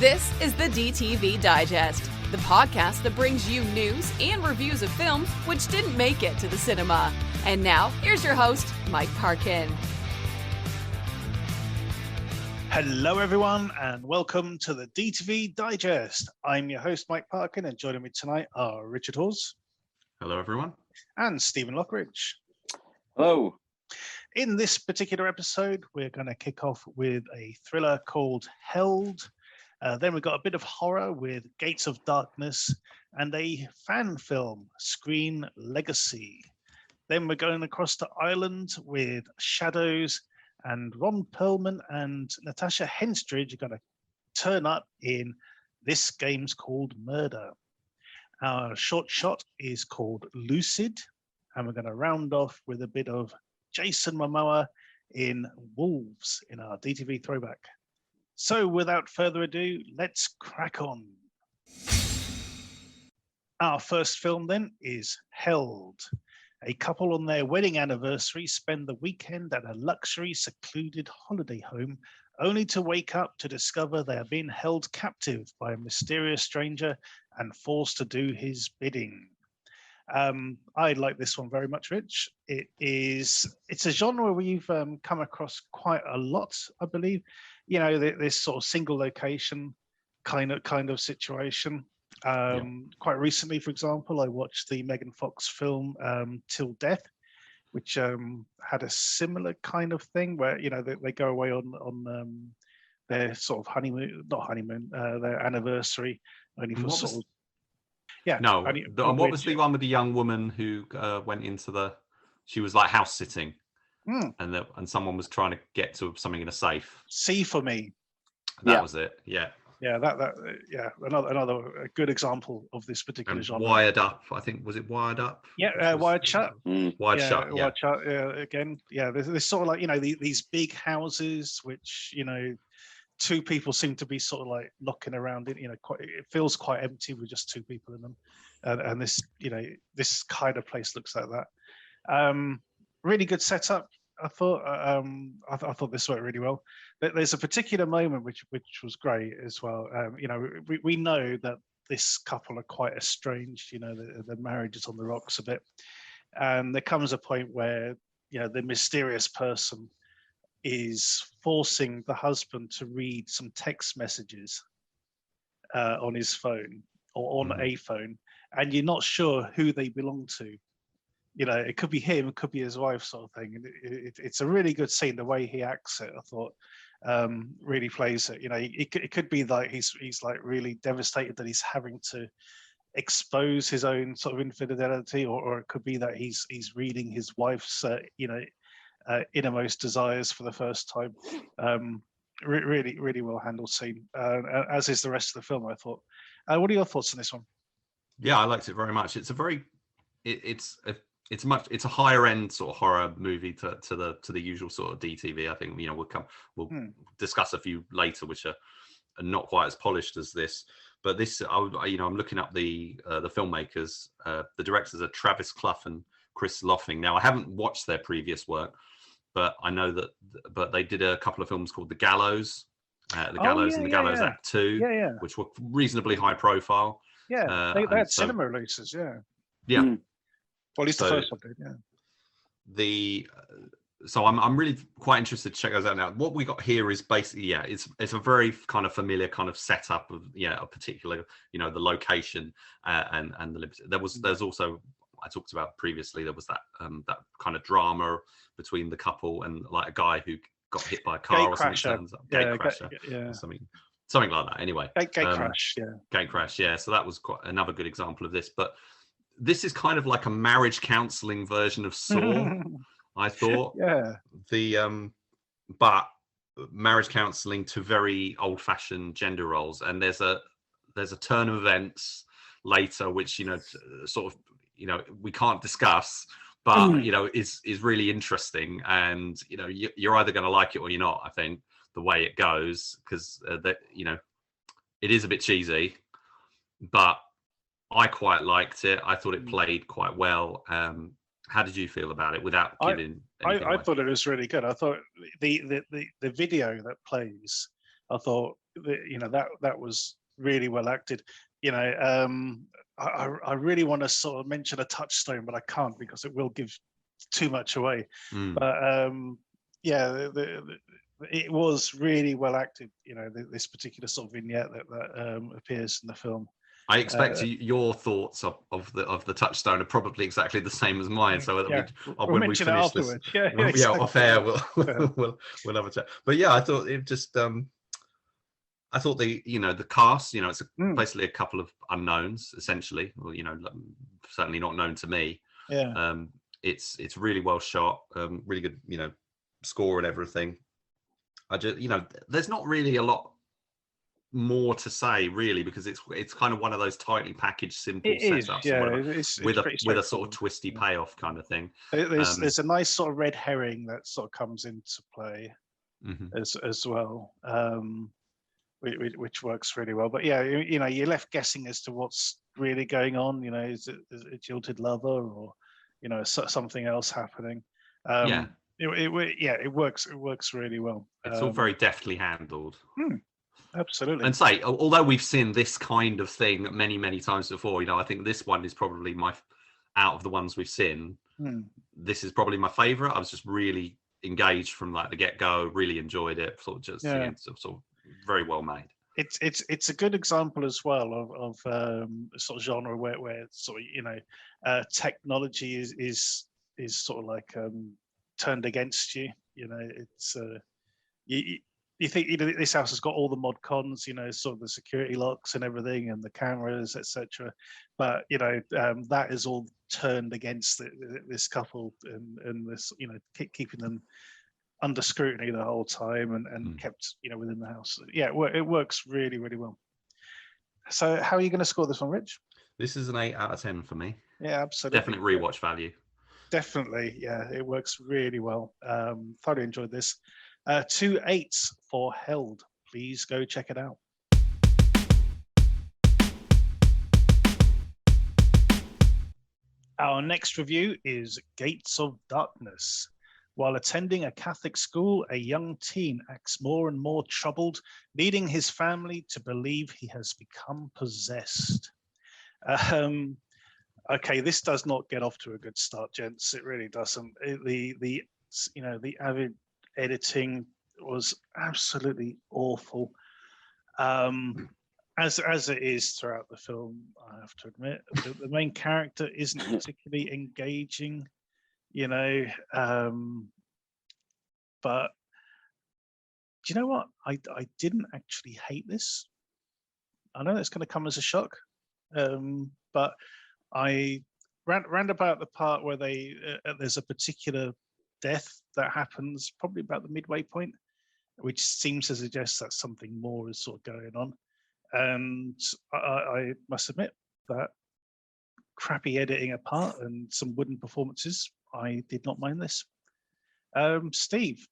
This is the DTV Digest, the podcast that brings you news and reviews of films which didn't make it to the cinema. And now, here's your host, Mike Parkin. Hello, everyone, and welcome to the DTV Digest. I'm your host, Mike Parkin, and joining me tonight are Richard Hawes. Hello, everyone. And Stephen Lockridge. Hello. In this particular episode, we're going to kick off with a thriller called Held. Then we've got a bit of horror with Gates of Darkness and a fan film, Screen Legacy. Then we're going across to Ireland with Shadows, and Ron Perlman and Natasha Henstridge are going to turn up in This Game's Called Murder. Our short shot is called Lucid, and we're going to round off with a bit of Jason Momoa in Wolves in our DTV throwback. So without further ado, let's crack on. Our first film then is Held. A couple on their wedding anniversary spend the weekend at a luxury, secluded holiday home, only to wake up to discover they are being held captive by a mysterious stranger and forced to do his bidding. I like this one very much, Rich. It's a genre we've come across quite a lot, I believe. You know, this sort of single location kind of situation. Quite recently, for example, I watched the Megan Fox film Till Death, which had a similar kind of thing where, you know, they go away on their sort of their anniversary, only for sort of. Yeah. No. What was the one with the young woman who went into she was like house sitting, and someone was trying to get to something in a safe. See for Me. That was it. Yeah. Yeah, another good example of this particular genre. Wired Up, I think, was it Wired Up? Yeah, Wired Shut. Wired Shut. Yeah. Wired Shut. Again, yeah. There's sort of like, you know, these big houses which, you know, two people seem to be sort of like knocking around it. You know, it feels quite empty with just two people in them, and this, you know, this kind of place looks like that. Really good setup. I thought I thought this worked really well. There's a particular moment which was great as well. You know, we know that this couple are quite estranged. You know, the marriage is on the rocks a bit, and there comes a point where, you know, the mysterious person is forcing the husband to read some text messages on his phone or on a phone, and you're not sure who they belong to. You know, it could be him, it could be his wife, sort of thing. And it's a really good scene. The way he acts it, I thought, really plays it. You know, it could be like he's like really devastated that he's having to expose his own sort of infidelity, or it could be that he's reading his wife's, you know, innermost desires for the first time. Really well handled scene, as is the rest of the film, I thought. What are your thoughts on this one? Yeah, I liked it very much. It's a very, it's a higher end sort of horror movie to the usual sort of DTV. I think, you know, we'll discuss a few later which are not quite as polished as this. But this, you know, I'm looking up the filmmakers. The directors are Travis Clough and Chris Loffing. Now, I haven't watched their previous work, but I know that. But they did a couple of films called The Gallows, and The Gallows Act 2, which were reasonably high profile. Yeah, they had cinema releases. Yeah. Well, at least the first one did, So I'm really quite interested to check those out now. What we got here is basically, it's a very kind of familiar kind of setup of a particular, you know, the location and the limits. There's also, I talked about previously, there was that that kind of drama between the couple and like a guy who got hit by a car or something. Gate crasher, something like that. Anyway, gate crash. Gate crash. Yeah. So that was quite another good example of this, but. This is kind of like a marriage counselling version of Saw, I thought. Yeah. But marriage counselling to very old-fashioned gender roles, and there's a turn of events later, which, you know, sort of, you know, we can't discuss, but you know, is really interesting, and you know, you're either going to like it or you're not. I think the way it goes, because that, you know, it is a bit cheesy, but. I quite liked it. I thought it played quite well. How did you feel about it without giving anything away? I thought it was really good. I thought the video that plays, I thought that was really well acted. I really want to sort of mention a touchstone, but I can't because it will give too much away. But it was really well acted. This particular sort of vignette that appears in the film. I expect your thoughts of the touchstone are probably exactly the same as mine. So when we finish this, exactly. Off air, we'll have a chat. But yeah, I thought it just. I thought the cast, it's basically a couple of unknowns essentially. Well, certainly not known to me. Yeah. It's really well shot, really good, score and everything. I just, there's not really a lot more to say really, because it's kind of one of those tightly packaged simple setups, with a sort of twisty payoff kind of thing. There's a nice sort of red herring that sort of comes into play as well, which works really well. But yeah, you're left guessing as to what's really going on. Is it a jilted lover, or something else happening? It works really well. It's all very deftly handled. Absolutely. And although we've seen this kind of thing many, many times before, I think this one is probably out of the ones we've seen, this is probably my favorite. I was just really engaged from like the get-go, really enjoyed it. Sort of very well made. It's a good example as well of sort of genre where sort of technology is sort of like turned against you. It's you think this house has got all the mod cons, sort of the security locks and everything, and the cameras, etc. But that is all turned against this couple, and this keeping them under scrutiny the whole time, and kept within the house. Yeah, it works really, really well. So how are you going to score this one, Rich? This is an 8 out of 10 for me. Yeah, absolutely. Definite rewatch value. Definitely, yeah, it works really well. Thoroughly enjoyed this. 2 8s for Held. Please go check it out. Our next review is Gates of Darkness. While attending a Catholic school, a young teen acts more and more troubled, leading his family to believe he has become possessed. Okay, this does not get off to a good start, gents. It really doesn't. The avid editing was absolutely awful, as it is throughout the film. I have to admit, the main character isn't particularly engaging. But do you know what? I didn't actually hate this. I know that's going to come as a shock, but I round about the part where there's a particular death that happens, probably about the midway point, which seems to suggest that something more is sort of going on. And I must admit that, crappy editing apart and some wooden performances, I did not mind this. Steve,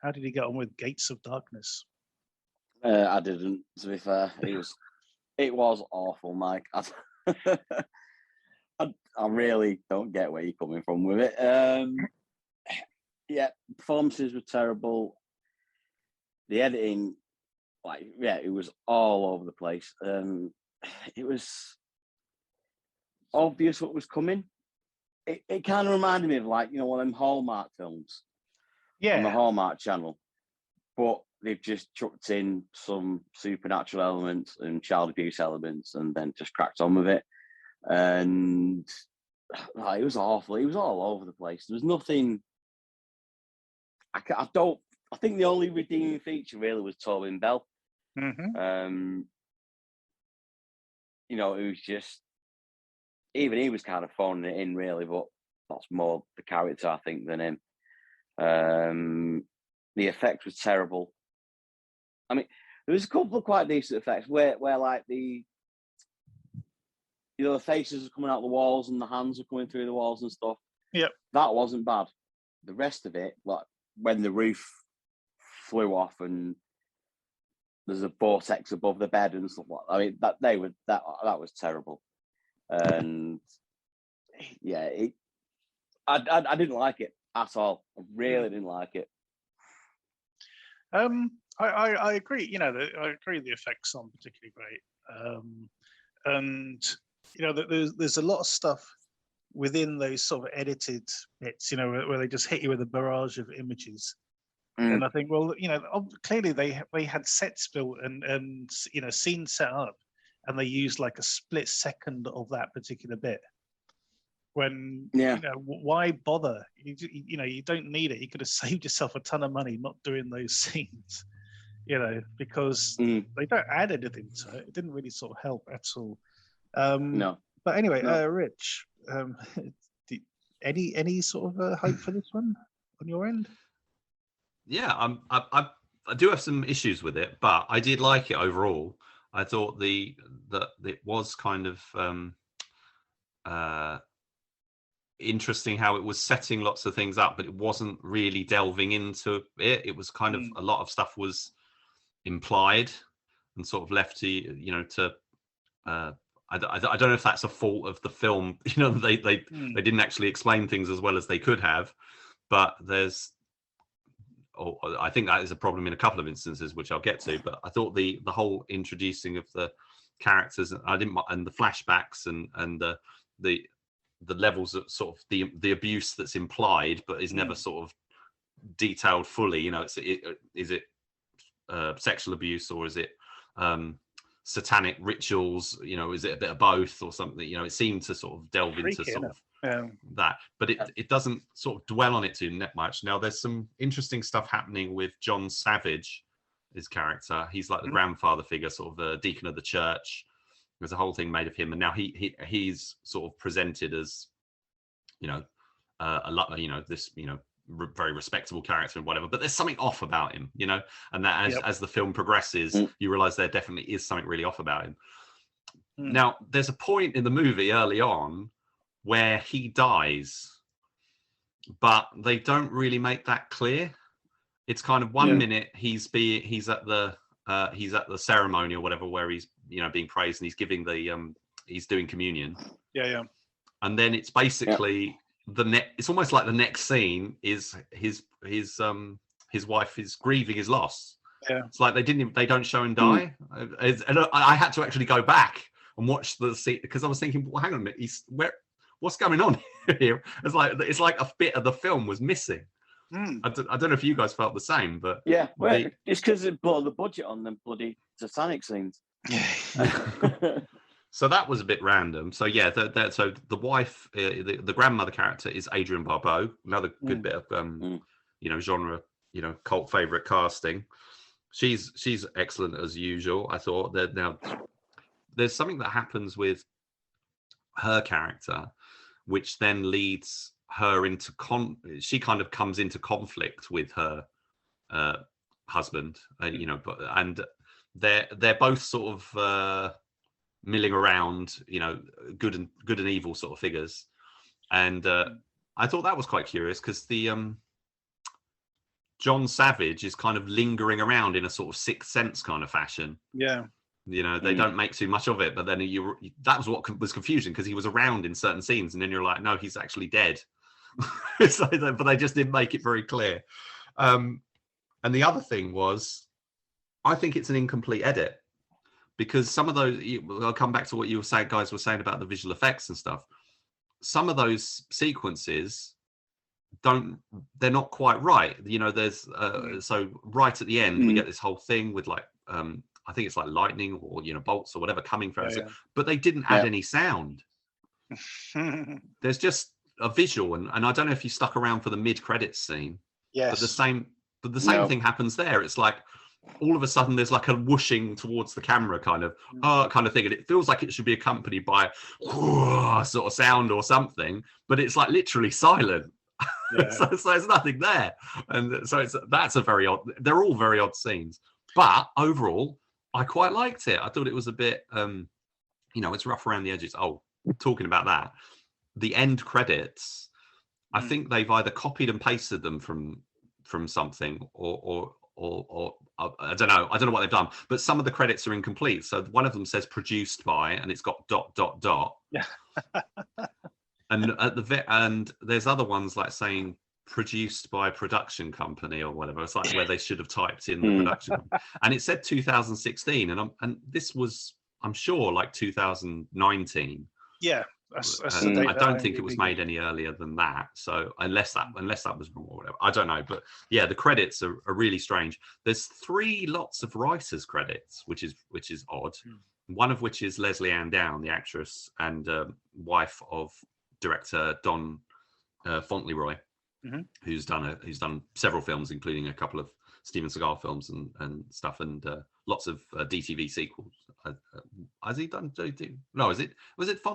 how did you get on with Gates of Darkness? I didn't, to be fair. It was awful, Mike. I really don't get where you're coming from with it. Yeah, performances were terrible. The editing, it was all over the place. It was obvious what was coming. It kind of reminded me of one of them Hallmark films, on the Hallmark Channel, but they've just chucked in some supernatural elements and child abuse elements, and then just cracked on with it. And it was awful. It was all over the place. There was nothing. I think the only redeeming feature really was Tobin Bell. It was just, even he was kind of phoning it in really, but that's more the character, I think, than him. The effect was terrible. I mean, there was a couple of quite decent effects where like the faces are coming out the walls and the hands are coming through the walls and stuff. Yep. That wasn't bad. The rest of it, like when the roof flew off and there's a vortex above the bed and stuff like that. I mean, that was terrible. And yeah, I didn't like it at all. I really didn't like it. I agree. I agree. The effects aren't particularly great, and there's a lot of stuff within those sort of edited bits, where they just hit you with a barrage of images. And I think, well, clearly they had sets built and scenes set up, and they used like a split second of that particular bit. When why bother? You don't need it. You could have saved yourself a ton of money not doing those scenes. Because they don't add anything to it. It didn't really sort of help at all. No. But anyway, Rich, any sort of hope for this one on your end? Yeah, I do have some issues with it, but I did like it overall. I thought that it was kind of interesting how it was setting lots of things up, but it wasn't really delving into it. It was kind of a lot of stuff was implied and sort of left to I don't know if that's a fault of the film. They didn't actually explain things as well as they could have, but I think that is a problem in a couple of instances, which I'll get to. But I thought the whole introducing of the characters, and the flashbacks and the levels of sort of the abuse that's implied, but is never sort of detailed fully. Is it sexual abuse, or is it satanic rituals? Is it a bit of both or something? It seemed to sort of delve into sort of that, but it doesn't sort of dwell on it too much. Now there's some interesting stuff happening with John Savage, his character. He's like the grandfather figure, sort of the deacon of the church. There's a whole thing made of him, and now he's sort of presented as a lot, this very respectable character and whatever, but there's something off about him, and that as the film progresses, you realize there definitely is something really off about him. Now there's a point in the movie early on where he dies, but they don't really make that clear. It's kind of one minute he's at the ceremony or whatever, where he's being praised, and he's giving he's doing communion, and then it's basically it's almost like the next scene is his wife is grieving his loss. It's like they don't show him die. And I had to actually go back and watch the scene, because I was thinking, well, hang on a minute, what's going on here? It's like a bit of the film was missing. I don't know if you guys felt the same, but it's because they blew the budget on them bloody satanic scenes. So that was a bit random. So so the wife, the grandmother character is Adrienne Barbeau, another good bit of genre, cult favorite casting. She's excellent as usual. I thought that now there's something that happens with her character, which then leads her into she kind of comes into conflict with her husband, and they're both sort of milling around, good and evil sort of figures, and I thought that was quite curious, because the John Savage is kind of lingering around in a sort of Sixth Sense kind of fashion. They don't make too much of it, but then that was what was confusing, because he was around in certain scenes, and then you're like, no, he's actually dead. But they just didn't make it very clear. And the other thing was, I think it's an incomplete edit, because some of those, I'll come back to what you guys were saying about the visual effects and stuff. Some of those sequences they're not quite right. There's so right at the end we get this whole thing with like I think it's like lightning or bolts or whatever coming from us, but they didn't add any sound. There's just a visual, and I don't know if you stuck around for the mid-credits scene. But the same thing happens there. It's like all of a sudden there's like a whooshing towards the camera kind of thing, and it feels like it should be accompanied by sort of sound or something, but it's like literally silent. So there's nothing there, and so that's a very odd. They're all very odd scenes, but overall I quite liked it. I thought it was a bit it's rough around the edges. Talking about that, the end credits, I think they've either copied and pasted them from something, or I don't know what they've done, but some of the credits are incomplete. So one of them says produced by, and it's got ... and at and there's other ones like saying produced by a production company or whatever. It's like where they should have typed in the production company. And it said 2016, and this was, I'm sure, like 2019. Yeah, that's the date. I don't think it was made any earlier than that. So unless that was wrong or whatever, I don't know. But yeah, the credits are really strange. There's 3 lots of writers' credits, which is odd. One of which is Leslie Ann Down, the actress and wife of director Don Fauntleroy, who's done several films, including a couple of Steven Seagal films and stuff, and lots of DTV sequels. Has he done? No, was it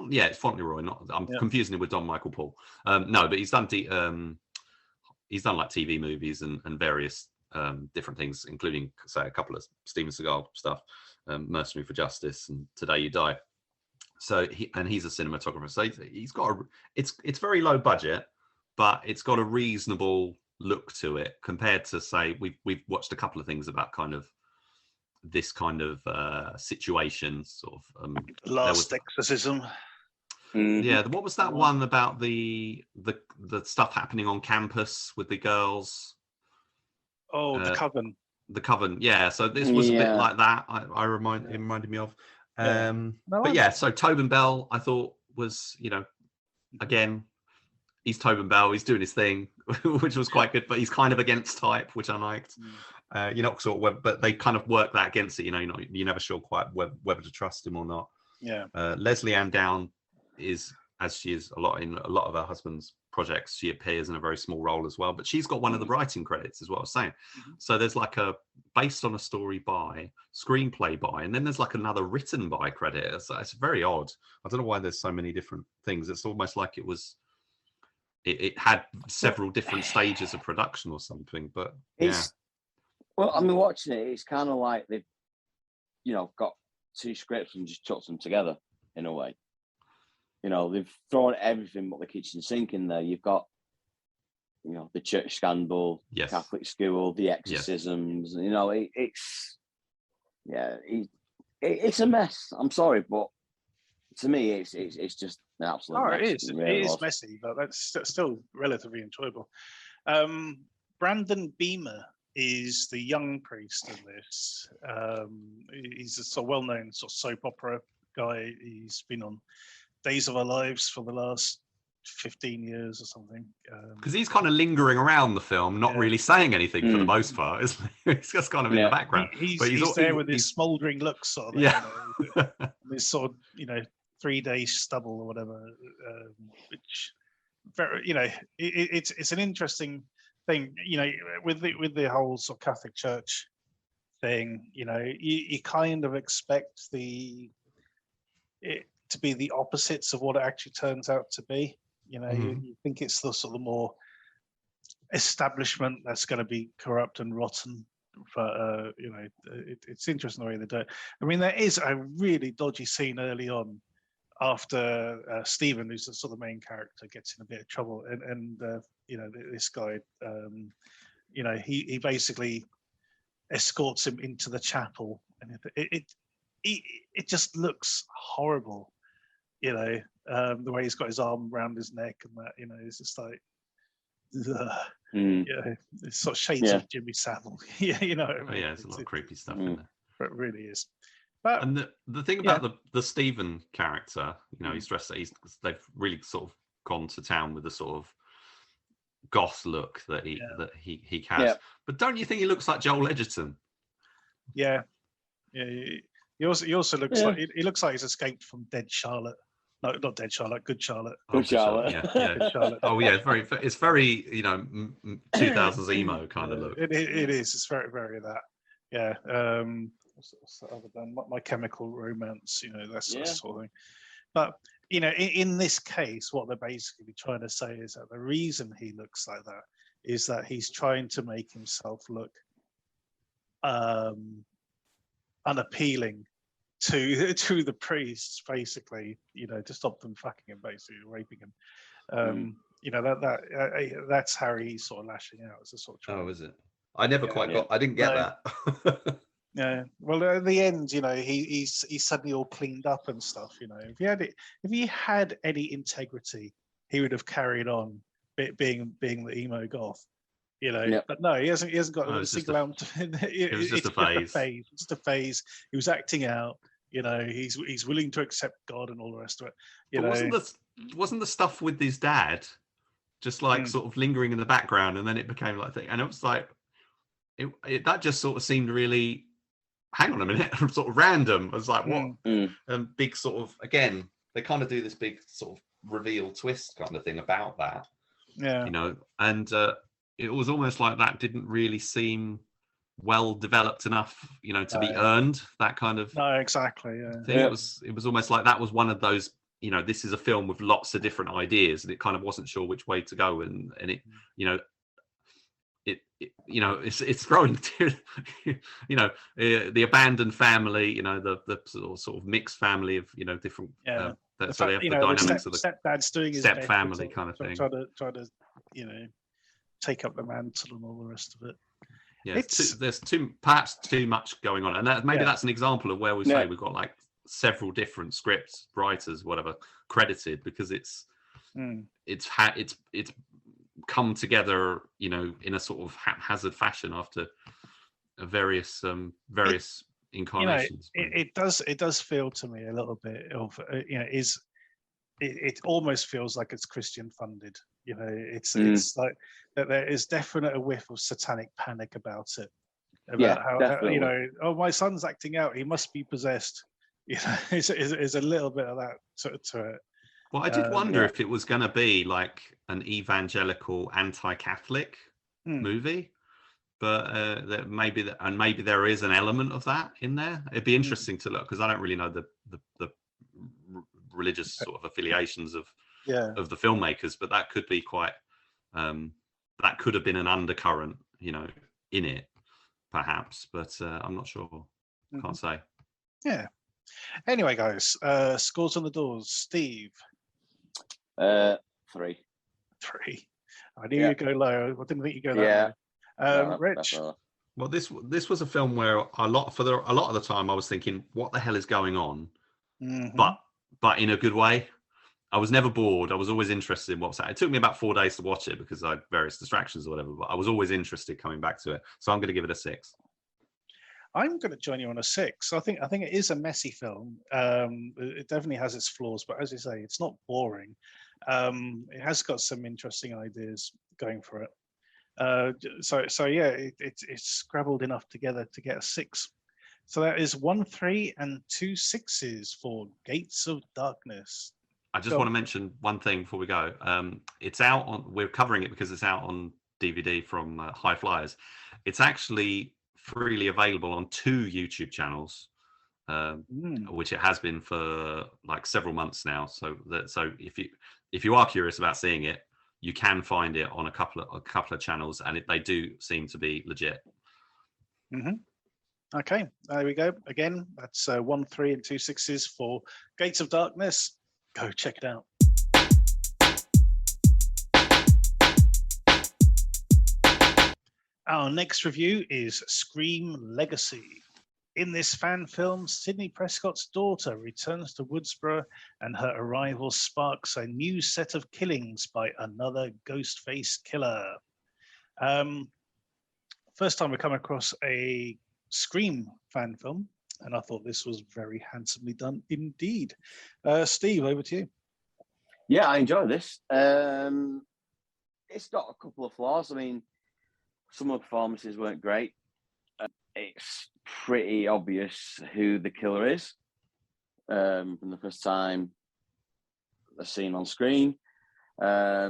Yeah, it's Fauntleroy. I'm confusing it with Don Michael Paul. No, but he's done like TV movies and various different things, including, say, a couple of Steven Seagal stuff, Mercenary for Justice and Today You Die. So he's a cinematographer. So he's got it's very low budget, but it's got a reasonable look to it compared to, say, we've watched a couple of things about kind of this kind of situation, sort of Last Exorcism. Yeah, what was that one about the stuff happening on campus with the girls? Oh, the Coven. The Coven, yeah. So this was a bit like that. It reminded me of. But yeah, so Tobin Bell, I thought was, again, he's Tobin Bell. He's doing his thing, which was quite good. But he's kind of against type, which I liked. You're not sort of, but they kind of work that against it. You're never sure quite whether to trust him or not. Yeah. Leslie Ann Down is, as she is in a lot of her husband's projects, she appears in a very small role as well, but she's got one of the writing credits, is what I was saying. So there's like a based on a story by, screenplay by, and then there's like another written by credit. It's very odd. I don't know why there's so many different things. It's almost like it had several different stages of production or something, but well, I mean, watching it, it's kind of like they've got 2 scripts and just chucked them together in a way. They've thrown everything but the kitchen sink in there. You've got, the church scandal, Catholic school, the exorcisms. It's a mess. I'm sorry, but to me, it's just an absolute mess. It is messy, but that's still relatively enjoyable. Brandon Beamer is the young priest in this. He's a sort of well-known sort of soap opera guy. He's been on Days of Our Lives for the last 15 years or something. Because he's kind of lingering around the film, not really saying anything for the most part, isn't he? He's just kind of in the background. He's there with his smouldering looks, sort of. This sort of, 3-day stubble or whatever, which very, it's an interesting thing, with the whole sort of Catholic Church thing. You kind of expect it to be the opposites of what it actually turns out to be. You think it's the sort of more establishment that's going to be corrupt and rotten, but it's interesting the way they do it. I mean, there is a really dodgy scene early on after Stephen, who's the sort of main character, gets in a bit of trouble, and this guy, he basically escorts him into the chapel, and it just looks horrible. The way he's got his arm around his neck and that, it's just like, it's sort of shades of Jimmy Savile. There's a lot of creepy stuff in there. It really is. But and the thing about the Stephen character, he's dressed. They've really sort of gone to town with the sort of goth look that he has. Yeah. But don't you think he looks like Joel Edgerton? Yeah. He also looks like he looks like he's escaped from Dead Charlotte. No, not Dead Charlotte. Good Charlotte. Good Charlotte. Yeah. Good Charlotte. Oh yeah, it's very 2000s emo kind of look. It is. It's very very that. Yeah. What's the other band? My Chemical Romance. That sort of thing. But in this case, what they're basically trying to say is that the reason he looks like that is that he's trying to make himself look unappealing to the priests, basically, to stop them fucking him, basically raping him. That's how he's sort of lashing out. It's a sort of is it? I never quite got. I didn't get that. Yeah. Well, at the end, he's suddenly all cleaned up and stuff. If he had any integrity, he would have carried on being the emo goth, Yep. But no, he hasn't got No, a it's just single a- element. it was just a phase. Just a phase. He was acting out. He's willing to accept God and all the rest of it. But wasn't the stuff with his dad just like sort of lingering in the background, and then it became like thing, and it was like that just sort of seemed really, hang on a minute, sort of random. I was like, what? And big sort of, again, they kind of do this big sort of reveal twist kind of thing about that. Yeah. And it was almost like that didn't really seem well developed enough, to be earned, that kind of No, exactly. Yeah. thing. It was almost like that was one of those, this is a film with lots of different ideas, and it kind of wasn't sure which way to go, and it, it's throwing to, the abandoned family, the sort of mixed family of, different, so they have the dynamics of the stepdad's doing his step best family to kind of thing. Try to, take up the mantle and all the rest of it. Yeah, there's perhaps too much going on, and that's an example of where we say we've got like several different script writers, whatever, credited, because it's come together, in a sort of haphazard fashion after various incarnations. It does feel to me a little bit of it almost feels like it's Christian funded. It's like that there is definite a whiff of satanic panic about it. About how my son's acting out, he must be possessed. It's a little bit of that to it. Well, I did wonder if it was going to be like an evangelical anti-Catholic movie, but maybe there is an element of that in there. It'd be interesting to look, because I don't really know the religious sort of affiliations of the filmmakers, but that could be quite that could have been an undercurrent, in it, perhaps, but I'm not sure. Can't say. Yeah. Anyway, guys, scores on the doors. Steve. 3. 3. I knew you'd go low. I didn't think you'd go that low. Rich. Well, this was a film where a lot of the time I was thinking, what the hell is going on? But in a good way. I was never bored. I was always interested in what was happening. It took me about 4 days to watch it because I had various distractions or whatever, but I was always interested coming back to it. So I'm going to give it a 6. I'm going to join you on a 6. I think it is a messy film. It definitely has its flaws, but as you say, it's not boring. It has got some interesting ideas going for it. So yeah, it's scrabbled enough together to get a 6. So that is 1 3 and 2 6s for Gates of Darkness. I just want to mention one thing before we go. It's out on. We're covering it because it's out on DVD from High Flyers. It's actually freely available on 2 YouTube channels, which it has been for like several months now. So if you are curious about seeing it, you can find it on a couple of channels, and they do seem to be legit. Okay, there we go. Again, that's 1 3 and 2 6s for Gates of Darkness. Go check it out. Our next review is Scream Legacy. In this fan film, Sidney Prescott's daughter returns to Woodsboro, and her arrival sparks a new set of killings by another Ghostface killer. First time we come across a Scream fan film, and I thought this was very handsomely done indeed. Steve, over to you. Yeah, I enjoy this. It's got a couple of flaws. I mean, some of the performances weren't great. It's pretty obvious who the killer is from the first time they're seen on screen. But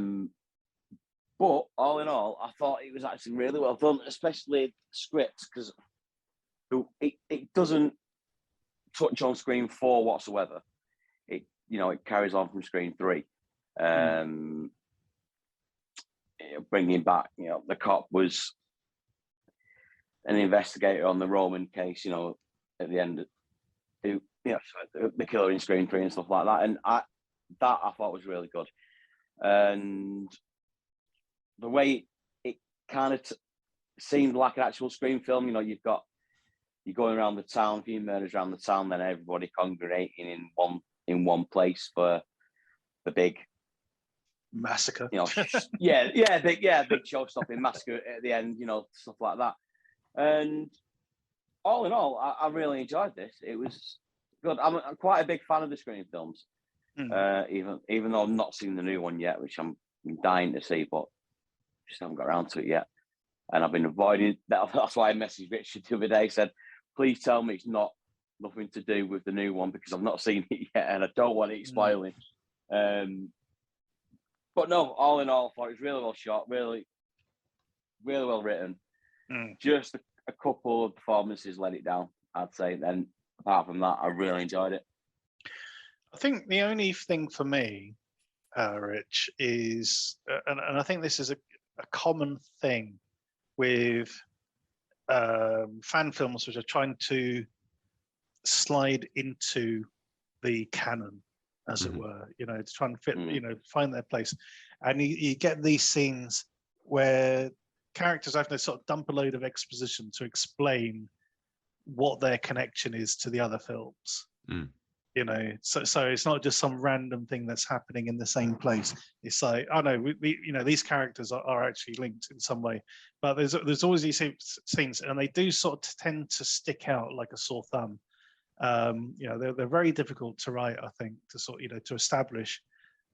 all in all, I thought it was actually really well done, especially the script, because it doesn't touch on Scream 4 whatsoever. It carries on from Scream 3. Bringing back, the cop was an investigator on the Roman case, at the end, the killer in Scream 3 and stuff like that. And I thought was really good. And the way it kind of seemed like an actual Scream film, you're going around the town, a few murders around the town, then everybody congregating in one place for the big massacre. You know, big show-stopping massacre at the end. You know, stuff like that. And all in all, I really enjoyed this. It was good. I'm quite a big fan of the Scream films, even though I've not seen the new one yet, which I'm dying to see, but just haven't got around to it yet. And I've been avoiding that. That's why I messaged Richard the other day, said, please tell me it's nothing to do with the new one, because I've not seen it yet and I don't want it spoiling. But no, all in all, I thought it was really well shot, really, really well written. Just a couple of performances let it down, I'd say. Then apart from that, I really enjoyed it. I think the only thing for me, Rich, is, and I think this is a common thing with fan films which are trying to slide into the canon, as it were, you know, to try and fit, you know, find their place. And you get these scenes where characters have to sort of dump a load of exposition to explain what their connection is to the other films. You know, so it's not just some random thing that's happening in the same place. It's like, oh no, we you know, these characters are actually linked in some way. But there's always these scenes, and they do sort of tend to stick out like a sore thumb. You know, they're very difficult to write, I think, to sort, you know, to establish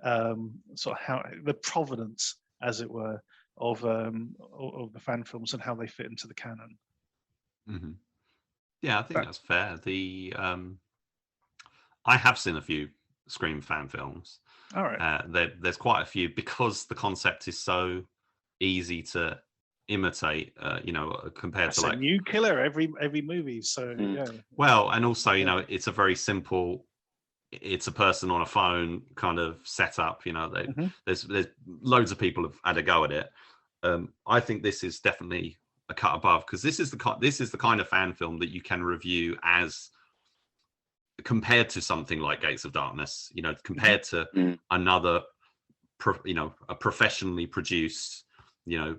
sort of how the provenance, as it were, of the fan films and how they fit into the canon. Yeah, I think that's fair. I have seen a few Scream fan films. All right. There's quite a few, because the concept is so easy to imitate, you know, compared That's to a like new killer every movie. So yeah. Well, and also, you know, it's a very simple, it's a person on a phone kind of setup. You know, there's loads of people have had a go at it. I think this is definitely a cut above, because this is the kind of fan film that you can review as compared to something like Gates of Darkness, you know, compared to another, you know, a professionally produced, you know,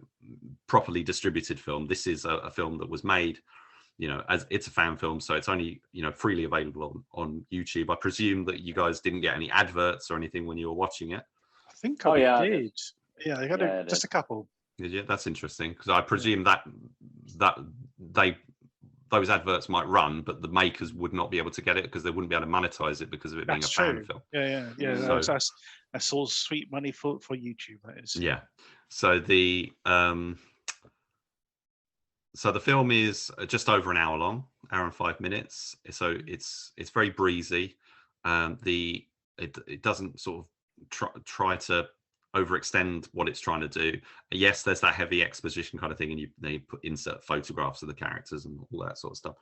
properly distributed film. This is a film that was made, you know, as it's a fan film, so it's only, you know, freely available on YouTube. I presume that you guys didn't get any adverts or anything when you were watching it. I think I did. Yeah, they had just a couple. Did you? That's interesting, because I presume that those adverts might run, but the makers would not be able to get it because they wouldn't be able to monetize it because of it being a fan film. Yeah. So, that's all sweet money for YouTube. That is. Yeah. So the film is just over an hour long, hour and 5 minutes. So it's very breezy. It doesn't sort of try to overextend what it's trying to do. Yes, there's that heavy exposition kind of thing, and you insert photographs of the characters and all that sort of stuff.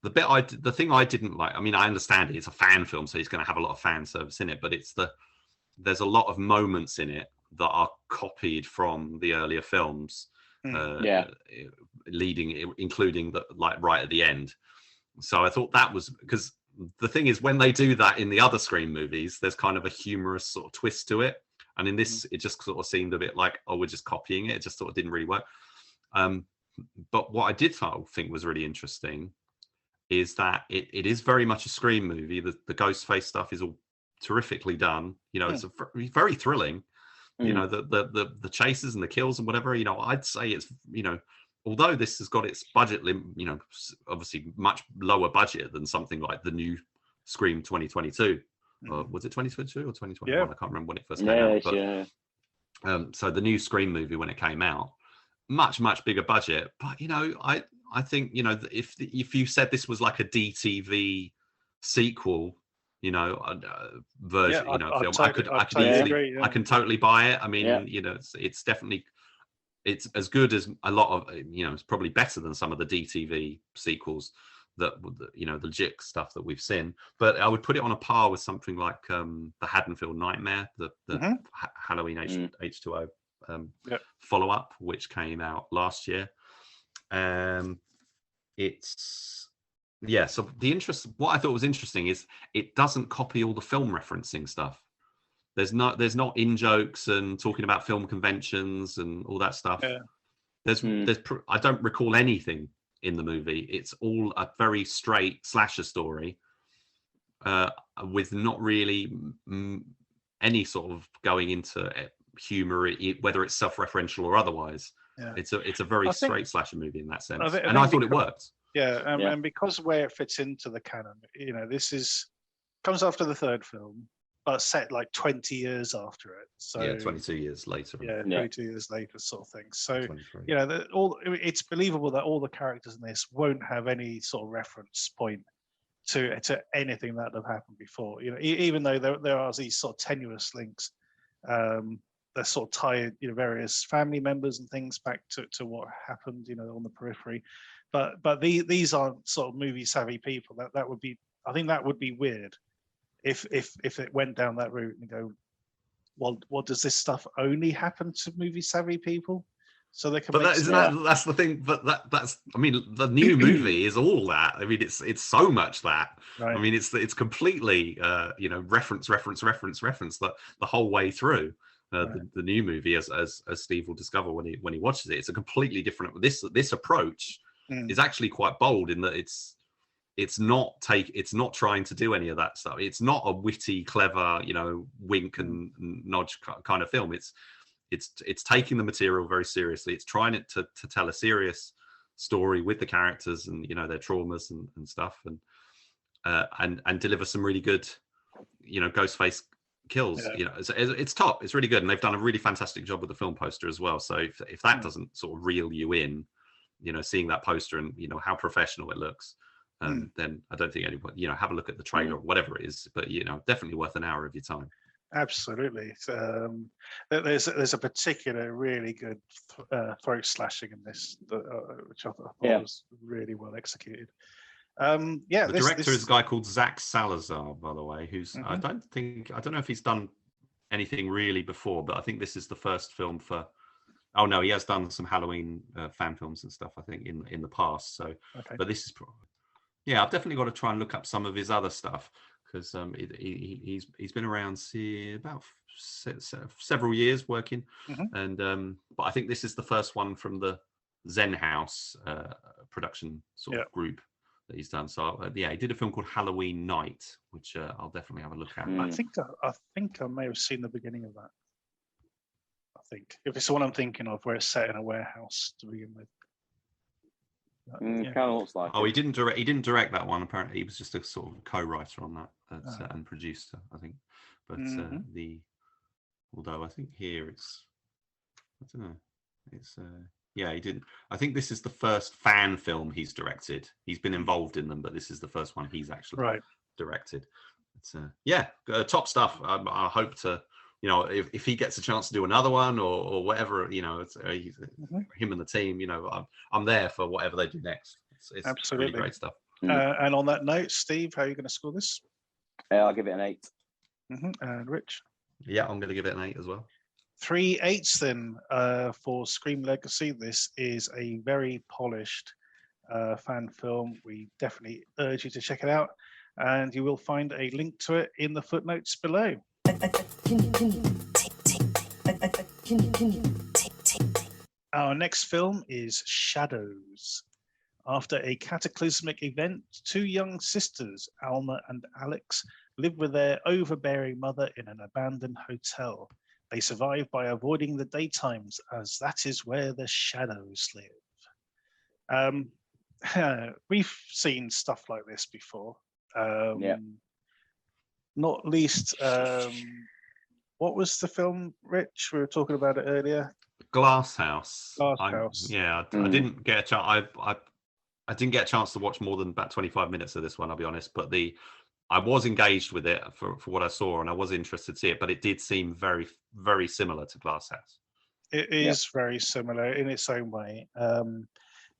The thing I didn't like, I mean, I understand it's a fan film, so it's going to have a lot of fan service in it, but there's a lot of moments in it that are copied from the earlier films, including the, like, right at the end. So I thought that was, because the thing is, when they do that in the other Scream movies, there's kind of a humorous sort of twist to it, and in this it just sort of seemed a bit like, oh, we're just copying it. It just sort of didn't really work. But what I did think was really interesting is that it is very much a Scream movie. The Ghostface stuff is all terrifically done. You know, it's very thrilling. You know, the chases and the kills and whatever. You know, I'd say it's, you know, although this has got its budget, you know, obviously much lower budget than something like the new Scream 2022. Was it 2022 or 2021? I can't remember when it first came out. So the new Scream movie, when it came out, much bigger budget. But, you know, I think, you know, if you said this was like a DTV sequel, you know, version, you know, film, I can totally buy it. I mean, you know, it's definitely, it's as good as a lot of, you know, it's probably better than some of the DTV sequels that, you know, the legit stuff that we've seen. But I would put it on a par with something like the Haddonfield Nightmare, the Halloween H2O follow up, which came out last year. So what I thought was interesting is it doesn't copy all the film referencing stuff. There's not in jokes and talking about film conventions and all that stuff. I don't recall anything in the movie. It's all a very straight slasher story with not really any sort of going into humor, whether it's self-referential or otherwise. Yeah. It's a very I think- straight slasher movie in that sense, I and I think thought it because- worked. Yeah, Yeah. and because where it fits into the canon, this comes after the third film, but set like 20 years after it. So Yeah, 22 years later. yeah, Yeah. 22 years later, sort of thing. So 23. it's believable that all the characters in this won't have any sort of reference point to anything that have happened before. Even though there are these sort of tenuous links, they're sort of tied, various family members and things back to what happened, on the periphery. But these aren't sort of movie savvy people. That would be, I think that would be weird if it went down that route and go, well, what does this stuff only happen to movie savvy people? So they can. But that's the thing. But that's I mean, the new movie is all that. I mean, it's so much that. Right. I mean, it's completely reference the whole way through. The new movie, as Steve will discover when he watches it, it's a completely different. This approach is actually quite bold in that it's not trying to do any of that stuff. It's not a witty, clever, wink and nudge kind of film. It's taking the material very seriously. It's trying to tell a serious story with the characters and their traumas and stuff, and deliver some really good Ghostface kills. It's top. It's really good, and they've done a really fantastic job with the film poster as well. So if that doesn't sort of reel you in, seeing that poster and how professional it looks, then I don't think anyone, have a look at the trailer or whatever it is, but definitely worth an hour of your time. Absolutely. There's a particular really good throat slashing in this, which I thought was really well executed. The director is a guy called Zach Salazar, by the way, who's I don't know if he's done anything really before, but I think this is the first film for. Oh no, he has done some Halloween fan films and stuff, I think, in the past. So, but this is probably. Yeah, I've definitely got to try and look up some of his other stuff because he's been around about several years working, and but I think this is the first one from the Zen House production sort of group that he's done. So he did a film called Halloween Night, which I'll definitely have a look at. I think I may have seen the beginning of that. I think if it's the one I'm thinking of, where it's set in a warehouse to begin with. Kind of looks like. He didn't direct that one. Apparently, he was just a sort of co-writer on that and producer, I think. But although I think here it's, I don't know, it's he didn't. I think this is the first fan film he's directed. He's been involved in them, but this is the first one he's actually directed. It's top stuff. I hope to. If he gets a chance to do another one or whatever, it's him and the team. I'm there for whatever they do next. It's absolutely really great stuff. And on that note, Steve, how are you going to score this? I'll give it an 8. And Rich? Yeah, I'm going to give it an 8 as well. 3 8s then for Scream Legacy. This is a very polished fan film. We definitely urge you to check it out, and you will find a link to it in the footnotes below. Our next film is Shadows. After a cataclysmic event, 2 young sisters, Alma and Alex, live with their overbearing mother in an abandoned hotel. They survive by avoiding the daytimes, as that is where the shadows live. We've seen stuff like this before. Not least, what was the film, Rich? We were talking about it earlier. Glass House. I didn't get a chance. I didn't get a chance to watch more than about 25 minutes of this one, I'll be honest. But I was engaged with it for what I saw, and I was interested to see it. But it did seem very, very similar to Glass House. It is very similar in its own way.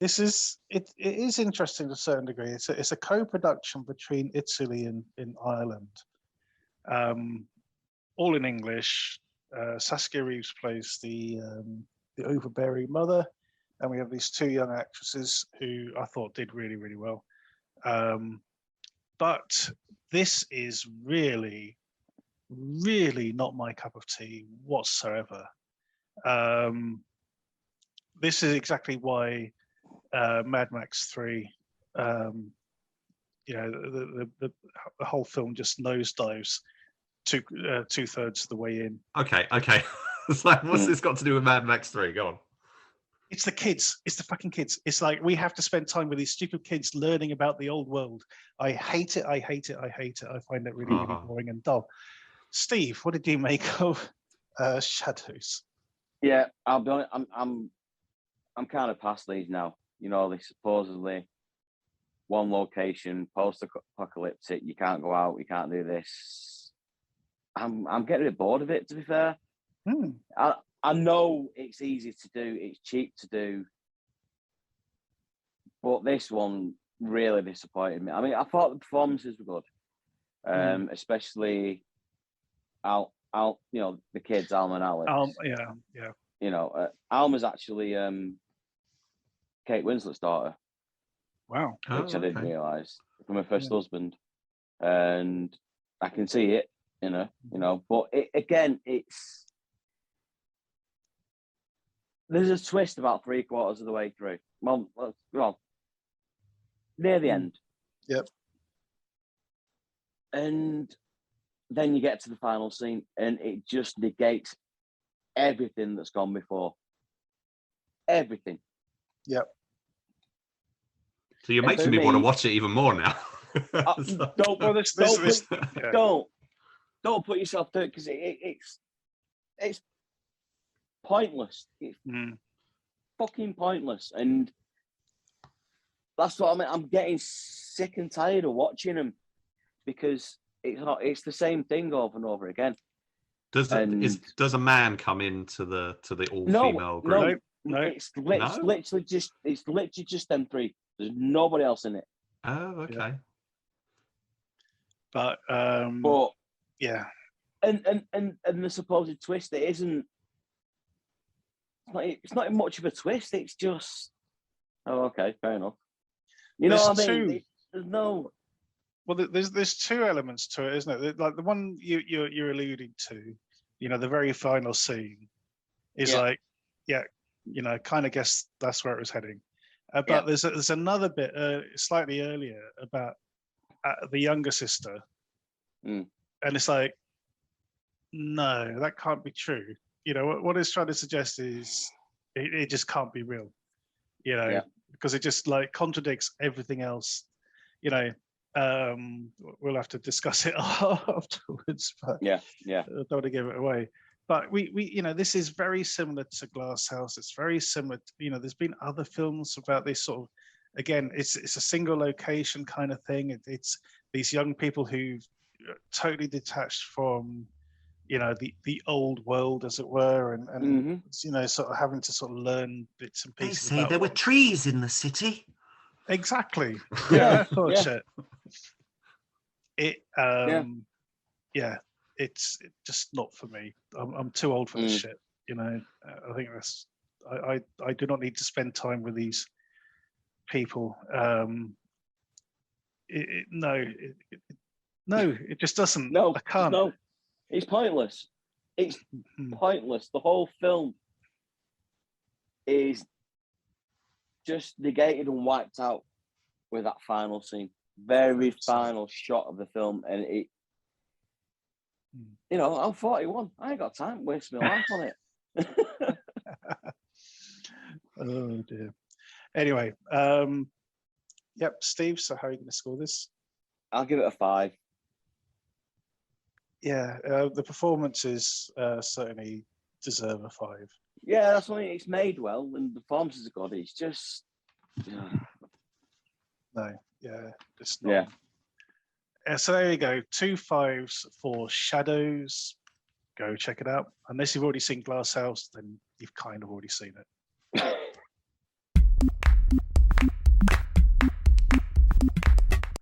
It is interesting to a certain degree. It's a co-production between Italy and Ireland. All in English. Saskia Reeves plays the overbearing mother, and we have these 2 young actresses who I thought did really, really well. But this is really, really not my cup of tea whatsoever. This is exactly why Mad Max 3, the whole film just nosedives 2/3 of the way in. Okay. It's like, what's this got to do with Mad Max 3? Go on. It's the kids. It's the fucking kids. It's like we have to spend time with these stupid kids learning about the old world. I hate it. I hate it. I hate it. I find it really, really boring and dull. Steve, what did you make of Shadows? Yeah, I'll be honest. I'm kind of past these now. You know, they supposedly one location, post-apocalyptic. You can't go out. You can't do this. I'm getting a bit bored of it. To be fair, I know it's easy to do. It's cheap to do, but this one really disappointed me. I mean, I thought the performances were good, especially Al, you know, the kids, Alma and Alex. Yeah. You know, Alma's actually Kate Winslet's daughter. Wow. Which I didn't realise from her first husband, and I can see it, you know. But there's a twist about 3/4 of the way through. Well, near the end. Yep. And then you get to the final scene, and it just negates everything that's gone before. Everything. Yep. So you're making me want to watch it even more now. Don't put yourself through it, because it's pointless. It's fucking pointless, and that's what I mean. I'm getting sick and tired of watching them, because it's the same thing over and over again. Does a man come into the all female group? No. It's literally just them three. There's nobody else in it. Oh, okay. Yeah. But yeah. And the supposed twist, it isn't. It's not much of a twist. It's just, oh, okay, fair enough. You know what I mean? There's no. Well, there's two elements to it, isn't it? Like the one you're alluding to, you know, the very final scene is like, you know, kind of guess that's where it was heading. But there's another bit slightly earlier about the younger sister, and it's like, no, that can't be true. You know, what it's trying to suggest is it just can't be real, you know, because it just like contradicts everything else. You know, we'll have to discuss it afterwards, but I don't want to give it away. But we you know, this is very similar to Glass House. It's very similar to, you know, there's been other films about this sort of, again, it's a single location kind of thing. It's these young people who totally detached from, you know, the old world, as it were, and you know, sort of having to sort of learn bits and pieces. They say there were trees in the city. Exactly. Yeah, that sort of shit. It's just not for me. I'm too old for this shit. You know, I think that's. I do not need to spend time with these people. It just doesn't. No, I can't. No, it's pointless. It's pointless. The whole film is just negated and wiped out with that final scene. Very final shot of the film, and it. You know, I'm 41. I ain't got time to waste my life on it. Oh dear. Anyway, Steve. So how are you going to score this? I'll give it a 5. Yeah, the performances certainly deserve a 5. Yeah, that's why it's made well, and the performances are good. It's just just not. So there you go, 2 5s for Shadows. Go check it out. Unless you've already seen Glass House, then you've kind of already seen it.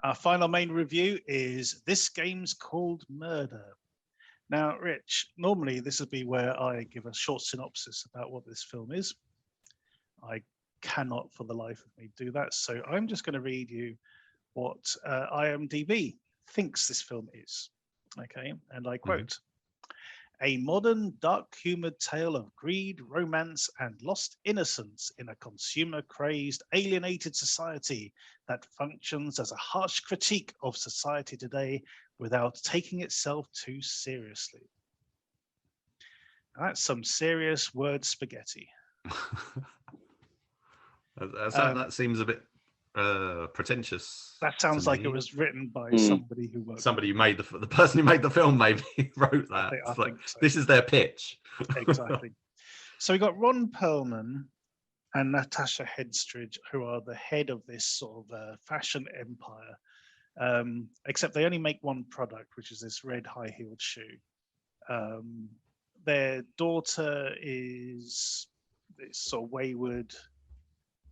Our final main review is This Game's Called Murder. Now, Rich, normally this would be where I give a short synopsis about what this film is. I cannot for the life of me do that, so I'm just going to read you what IMDb thinks this film is. Okay, and I quote, A modern, dark-humored tale of greed, romance, and lost innocence in a consumer-crazed, alienated society that functions as a harsh critique of society today without taking itself too seriously. That's some serious word spaghetti. That seems a bit pretentious. That sounds like it was written by somebody who worked. Somebody who made the person who made the film maybe wrote that. I think so. This is their pitch. Exactly. So we got Ron Perlman and Natasha Hedstridge, who are the head of this sort of fashion empire. Except they only make one product, which is this red high-heeled shoe. Their daughter is this sort of wayward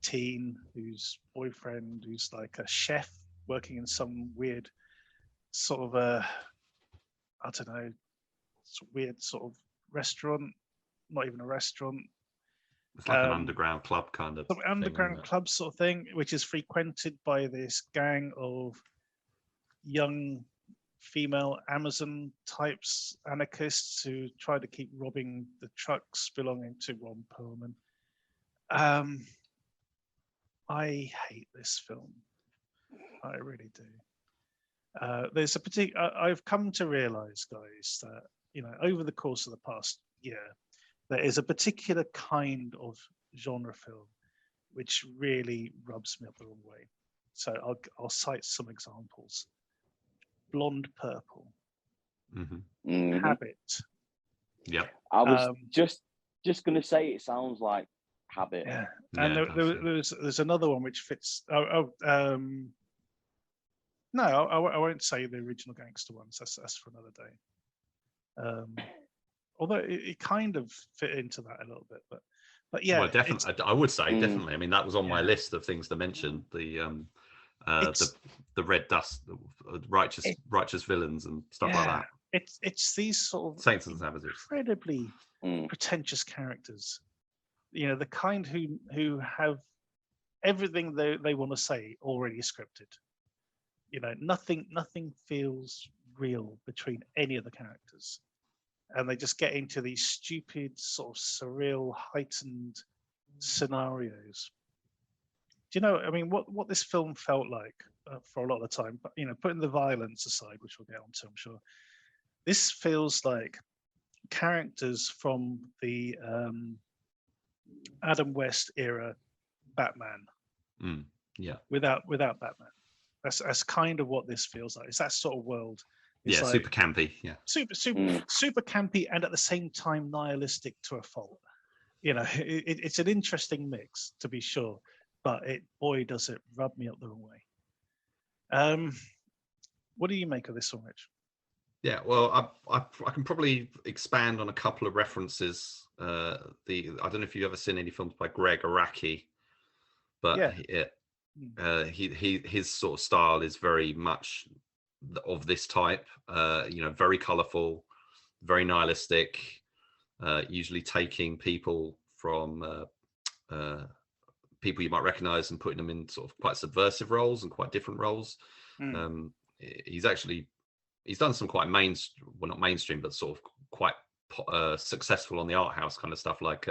teen whose boyfriend, who's like a chef working in some weird sort of I don't know, weird sort of restaurant, not even a restaurant. It's like an underground club kind of thing, underground club sort of thing, which is frequented by this gang of young female Amazon types, anarchists who try to keep robbing the trucks belonging to Ron Perlman. I hate this film. I really do. There's a particular. I've come to realize, guys, that over the course of the past year, there is a particular kind of genre film which really rubs me up the wrong way. So I'll cite some examples. Blonde Purple, Habit. Yeah, I was just going to say it sounds like Habit. Yeah, and there's another one which fits. No, I won't say the original gangster ones. That's for another day. Although it kind of fit into that a little bit, but yeah. Well, definitely, I would say definitely. I mean, that was on my list of things to mention. The red dust, righteous villains and stuff like that. It's these sort of Saints and Savages, incredibly pretentious characters. The kind who have everything they want to say already scripted. Nothing feels real between any of the characters, and they just get into these stupid, sort of surreal, heightened scenarios. Do you know? I mean, what this film felt like for a lot of the time, but putting the violence aside, which we'll get onto, I'm sure, this feels like characters from the Adam West era Batman. Without Batman. That's kind of what this feels like. It's that sort of world. It's like super campy. Yeah, super campy, and at the same time nihilistic to a fault. It's an interesting mix, to be sure, but boy does it rub me up the wrong way. What do you make of this one, Rich? Yeah, well, I can probably expand on a couple of references. I don't know if you've ever seen any films by Greg Araki, but his sort of style is very much of this type. Very colourful, very nihilistic. Usually taking people from people you might recognise and putting them in sort of quite subversive roles and quite different roles. He's done some quite not mainstream, but sort of quite successful on the art house kind of stuff, like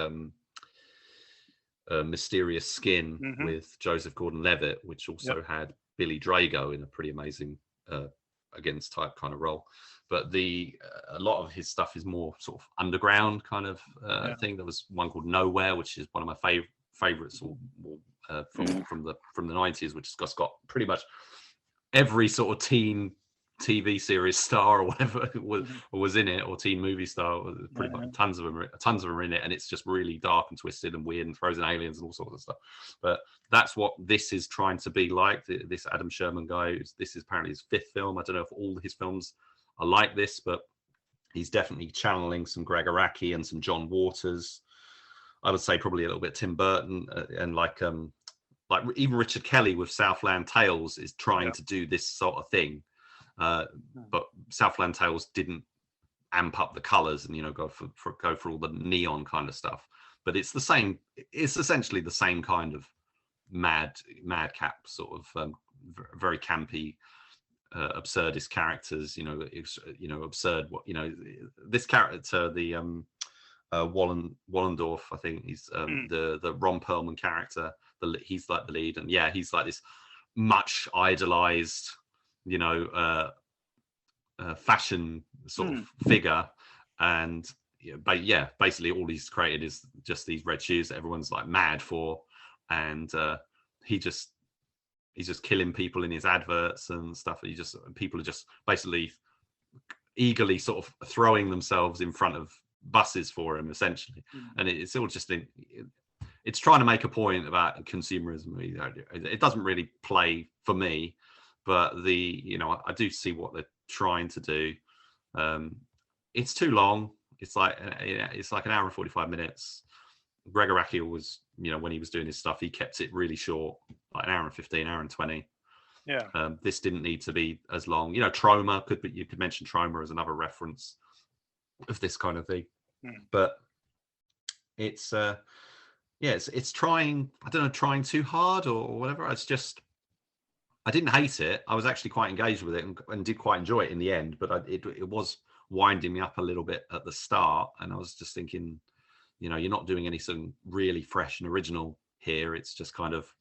Mysterious Skin with Joseph Gordon-Levitt, which also had Billy Drago in a pretty amazing against type kind of role. But a lot of his stuff is more sort of underground kind of thing. There was one called Nowhere, which is one of my favorites from the 90s, which has got pretty much every sort of teen TV series star or whatever was in it, or teen movie star. Pretty much tons of them are in it, and it's just really dark and twisted and weird and throws in aliens and all sorts of stuff. But that's what this is trying to be like. This Adam Sherman guy, this is apparently his 5th film. I don't know if all his films are like this, but he's definitely channeling some Greg Araki and some John Waters. I would say probably a little bit Tim Burton, and like even Richard Kelly with Southland Tales is trying to do this sort of thing. But Southland Tales didn't amp up the colors and go for all the neon kind of stuff. But it's the same. It's essentially the same kind of madcap sort of very campy absurdist characters, absurd. This character, the Wallendorf, I think he's the Ron Perlman character. He's like the lead, and yeah, he's like this much idolized, fashion sort of figure, and basically all he's created is just these red shoes that everyone's like mad for, and he's just killing people in his adverts and stuff. People are just basically eagerly sort of throwing themselves in front of buses for him, essentially. And it's all just it's trying to make a point about consumerism. It doesn't really play for me, but I do see what they're trying to do. It's too long. It's like an hour and 45 minutes. Gregor Rakiel was, when he was doing his stuff, he kept it really short, like an hour and 15, hour and 20. Yeah. This didn't need to be as long. Troma you could mention Troma as another reference of this kind of thing. But it's it's trying, I don't know, trying too hard or whatever. It's just, I didn't hate it. I was actually quite engaged with it and did quite enjoy it in the end, but it was winding me up a little bit at the start, and I was just thinking, you're not doing anything really fresh and original here. It's just kind of,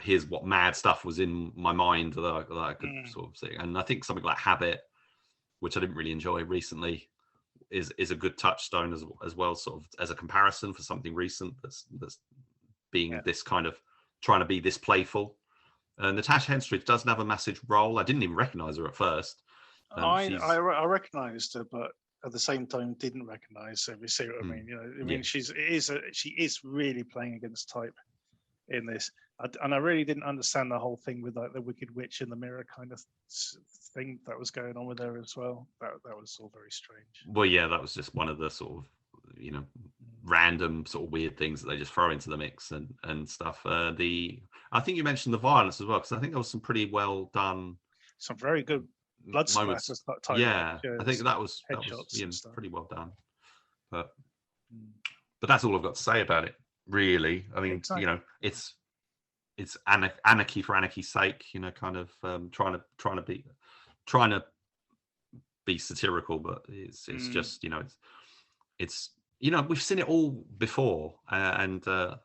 here's what mad stuff was in my mind that I could sort of see. And I think something like Habit, which I didn't really enjoy recently, is a good touchstone as well, sort of as a comparison for something recent that's being this kind of trying to be this playful. Natasha Henstridge doesn't have a massive role. I didn't even recognize her at first. I recognized her, but at the same time didn't recognize her. You see what I mean? She is really playing against type in this, and I really didn't understand the whole thing with like the Wicked Witch in the mirror kind of thing that was going on with her as well. That was all very strange. Well, yeah, that was just one of the sort of random sort of weird things that they just throw into the mix and stuff. I think you mentioned the violence as well, because I think there was some pretty well done, some very good blood moments. Type yeah, I think that was pretty well done. But that's all I've got to say about it, really. I mean, exactly. It's anarchy for anarchy's sake, kind of trying to be satirical, but it's just it's we've seen it all before and done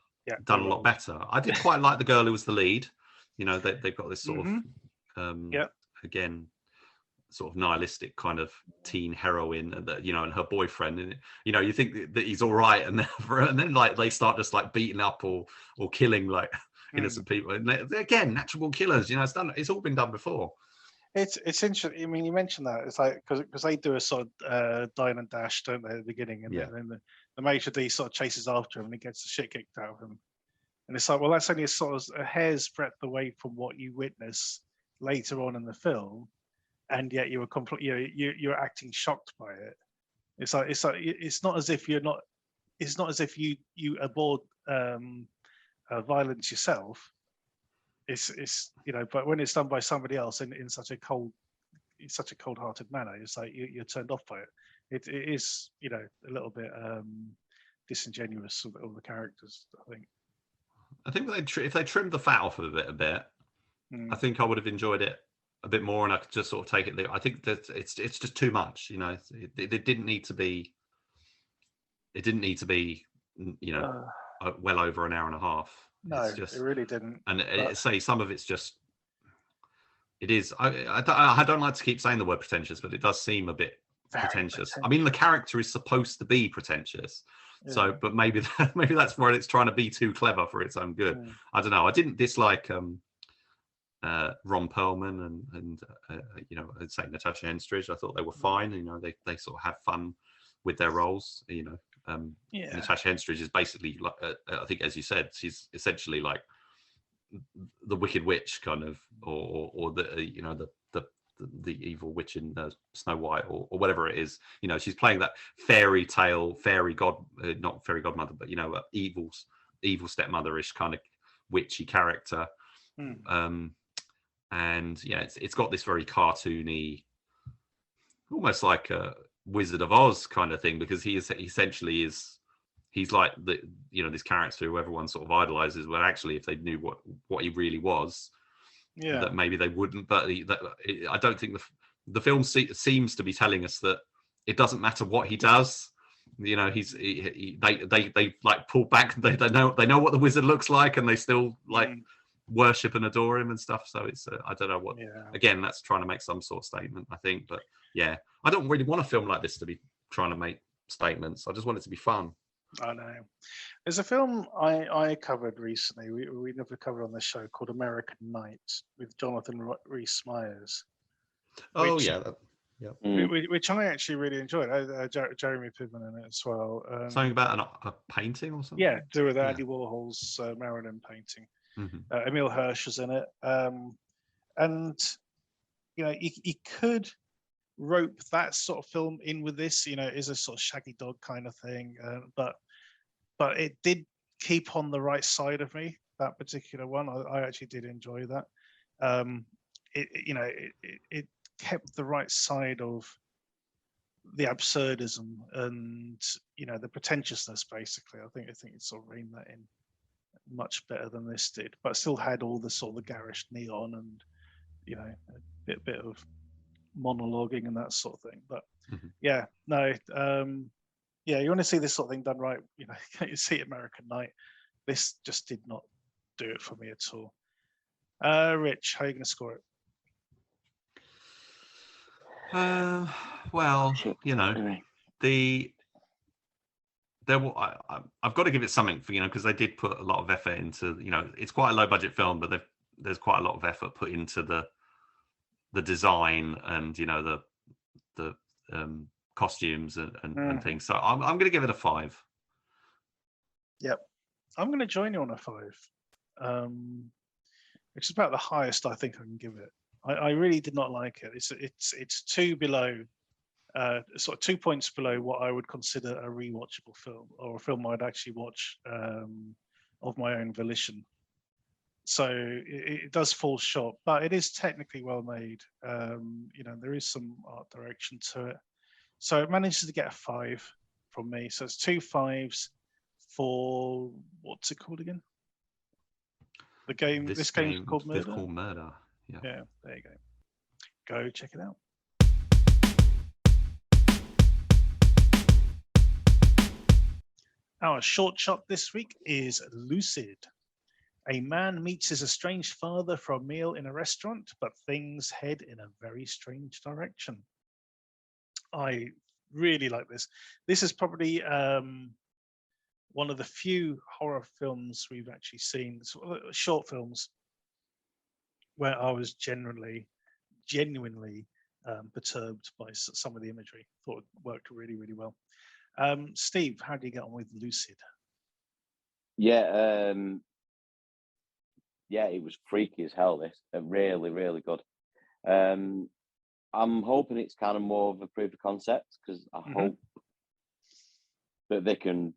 a lot better. I did quite like the girl who was the lead. They've got this sort of again, sort of nihilistic kind of teen heroine, and and her boyfriend, and you think that he's all right, and then like they start just like beating up or killing like innocent people, and they're, again, natural killers. It's all been done before. It's interesting. I mean, you mentioned that it's like because they do a sort of dine and dash, don't they, at the beginning, and then the Major D sort of chases after him, and he gets the shit kicked out of him, and it's like, well, that's only a sort of a hair's breadth away from what you witness later on in the film, and yet you were you're acting shocked by it. It's not as if you abhor violence yourself. It's but when it's done by somebody else in such a cold-hearted manner, it's like you're turned off by it. It is a little bit disingenuous of all the characters, I think. If they trimmed the fat off of it a bit, I think I would have enjoyed it a bit more, and I could just sort of take it there. I think that it's just too much. It didn't need to be. It didn't need to be. Well over an hour and a half. No, it really didn't. And say some of it's just. It is. I don't like to keep saying the word pretentious, but it does seem a bit pretentious. I mean, the character is supposed to be pretentious. Yeah. So, but maybe that's where it's trying to be too clever for its own good. Yeah. I don't know. I didn't dislike Ron Perlman and I'd say Natasha Henstridge. I thought they were fine. They sort of have fun with their roles. Natasha Henstridge is basically like, I think, as you said, she's essentially like the Wicked Witch kind of, or the evil witch in Snow White or whatever it is. She's playing that fairy tale, not fairy godmother, but evil stepmother-ish kind of witchy character. And it's got this very cartoony, almost like a Wizard of Oz kind of thing, because he's like this character who everyone sort of idolizes, but actually if they knew what he really was, Yeah. that maybe they wouldn't. But I don't think the film seems to be telling us that it doesn't matter what he does. You know, they like pull back. They know what the wizard looks like, and they still like worship and adore him and stuff. So it's I don't know what. Yeah. Again, that's trying to make some sort of statement, I think. But yeah, I don't really want a film like this to be trying to make statements. I just want it to be fun. I know. There's a film I covered recently. We never covered on the show called American Night with Jonathan Rhys Meyers. Oh which, yeah. Which I actually really enjoyed. Jeremy Piven in it as well. Something about a painting or something. Yeah, to do with Andy Warhol's Marilyn painting. Mm-hmm. Emil Hirsch is in it, and you know you could rope that sort of film in with this. You know, it is a sort of Shaggy Dog kind of thing, but it did keep on the right side of me. That particular one, I actually did enjoy that. It kept the right side of the absurdism and the pretentiousness. Basically, I think it sort of reined that in much better than this did, but still had all the sort of the garish neon and a bit of monologuing and that sort of thing. But you want to see this sort of thing done right. You see American Night. This just did not do it for me at all. Rich, how are you going to score it? Well, I've got to give it something for because they did put a lot of effort into it's quite a low budget film, but there's quite a lot of effort put into the design and the costumes and things. So I'm going to give it a 5. Yep, I'm going to join you on a 5, which is about the highest I think I can give it. I really did not like it. It's 2 below, sort of 2 points below what I would consider a rewatchable film or a film I'd actually watch of my own volition. So it does fall short, but it is technically well made. There is some art direction to it. So it manages to get a 5 from me. So it's 2 5s for, what's it called again? The game. This game is called Murder. It's called Murder. Yeah, there you go. Go check it out. Our short shot this week is Lucid. A man meets his estranged father for a meal in a restaurant, but things head in a very strange direction. I really like this. This is probably one of the few horror films we've actually seen, short films, where I was genuinely perturbed by some of the imagery. Thought it worked really, really well. Steve, how do you get on with Lucid? Yeah, it was freaky as hell. This really, really good. I'm hoping it's kind of more of a proof of concept because I hope that they can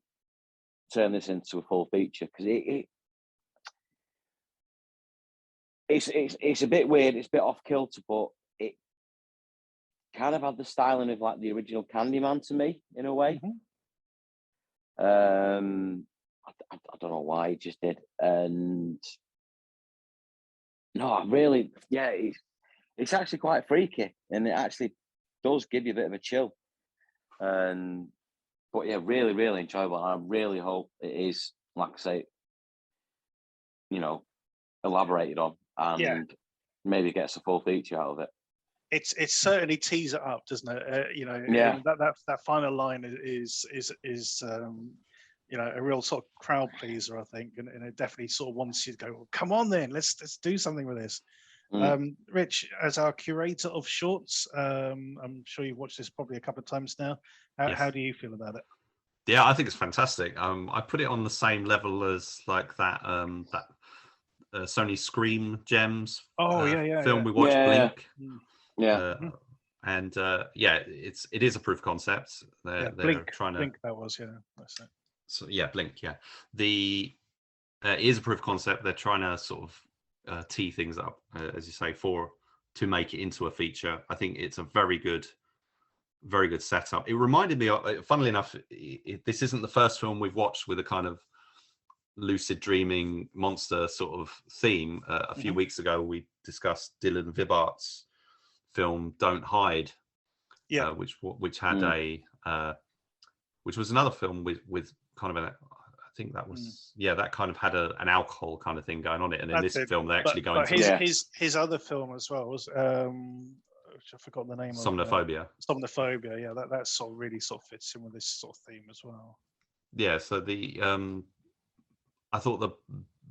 turn this into a full feature because it's a bit weird. It's a bit off kilter, but it kind of had the styling of like the original Candyman to me in a way. I don't know why it just did, and no, I really, it's actually quite freaky, and it actually does give you a bit of a chill. But yeah, really, really enjoyable. I really hope it is, like I say, elaborated on and maybe gets a full feature out of it. It's certainly tease it up, doesn't it? That final line is a real sort of crowd pleaser, I think, and it definitely sort of wants you to go, well, come on then, let's do something with this. Rich, as our curator of shorts, I'm sure you've watched this probably a couple of times now. How do you feel about it? Yeah, I think it's fantastic. I put it on the same level as like that Sony Scream Gems film we watched, Blink. It is a proof concept. They're trying to Blink. That was that's it. So Blink. Yeah, it is a proof concept. They're trying to sort of tee things up, as you say, to make it into a feature. I think it's a very good setup. It reminded me of, funnily enough, this isn't the first film we've watched with a kind of lucid dreaming monster sort of theme. A few weeks ago, we discussed Dylan Vibart's film Don't Hide, Yeah. which had which was another film with kind of I think that was that kind of had an alcohol kind of thing going on it, and in this film they actually go into his other film as well was which I've forgotten the name Somnophobia. Somnophobia, yeah, that sort of really sort of fits in with this sort of theme as well. Yeah, so the I thought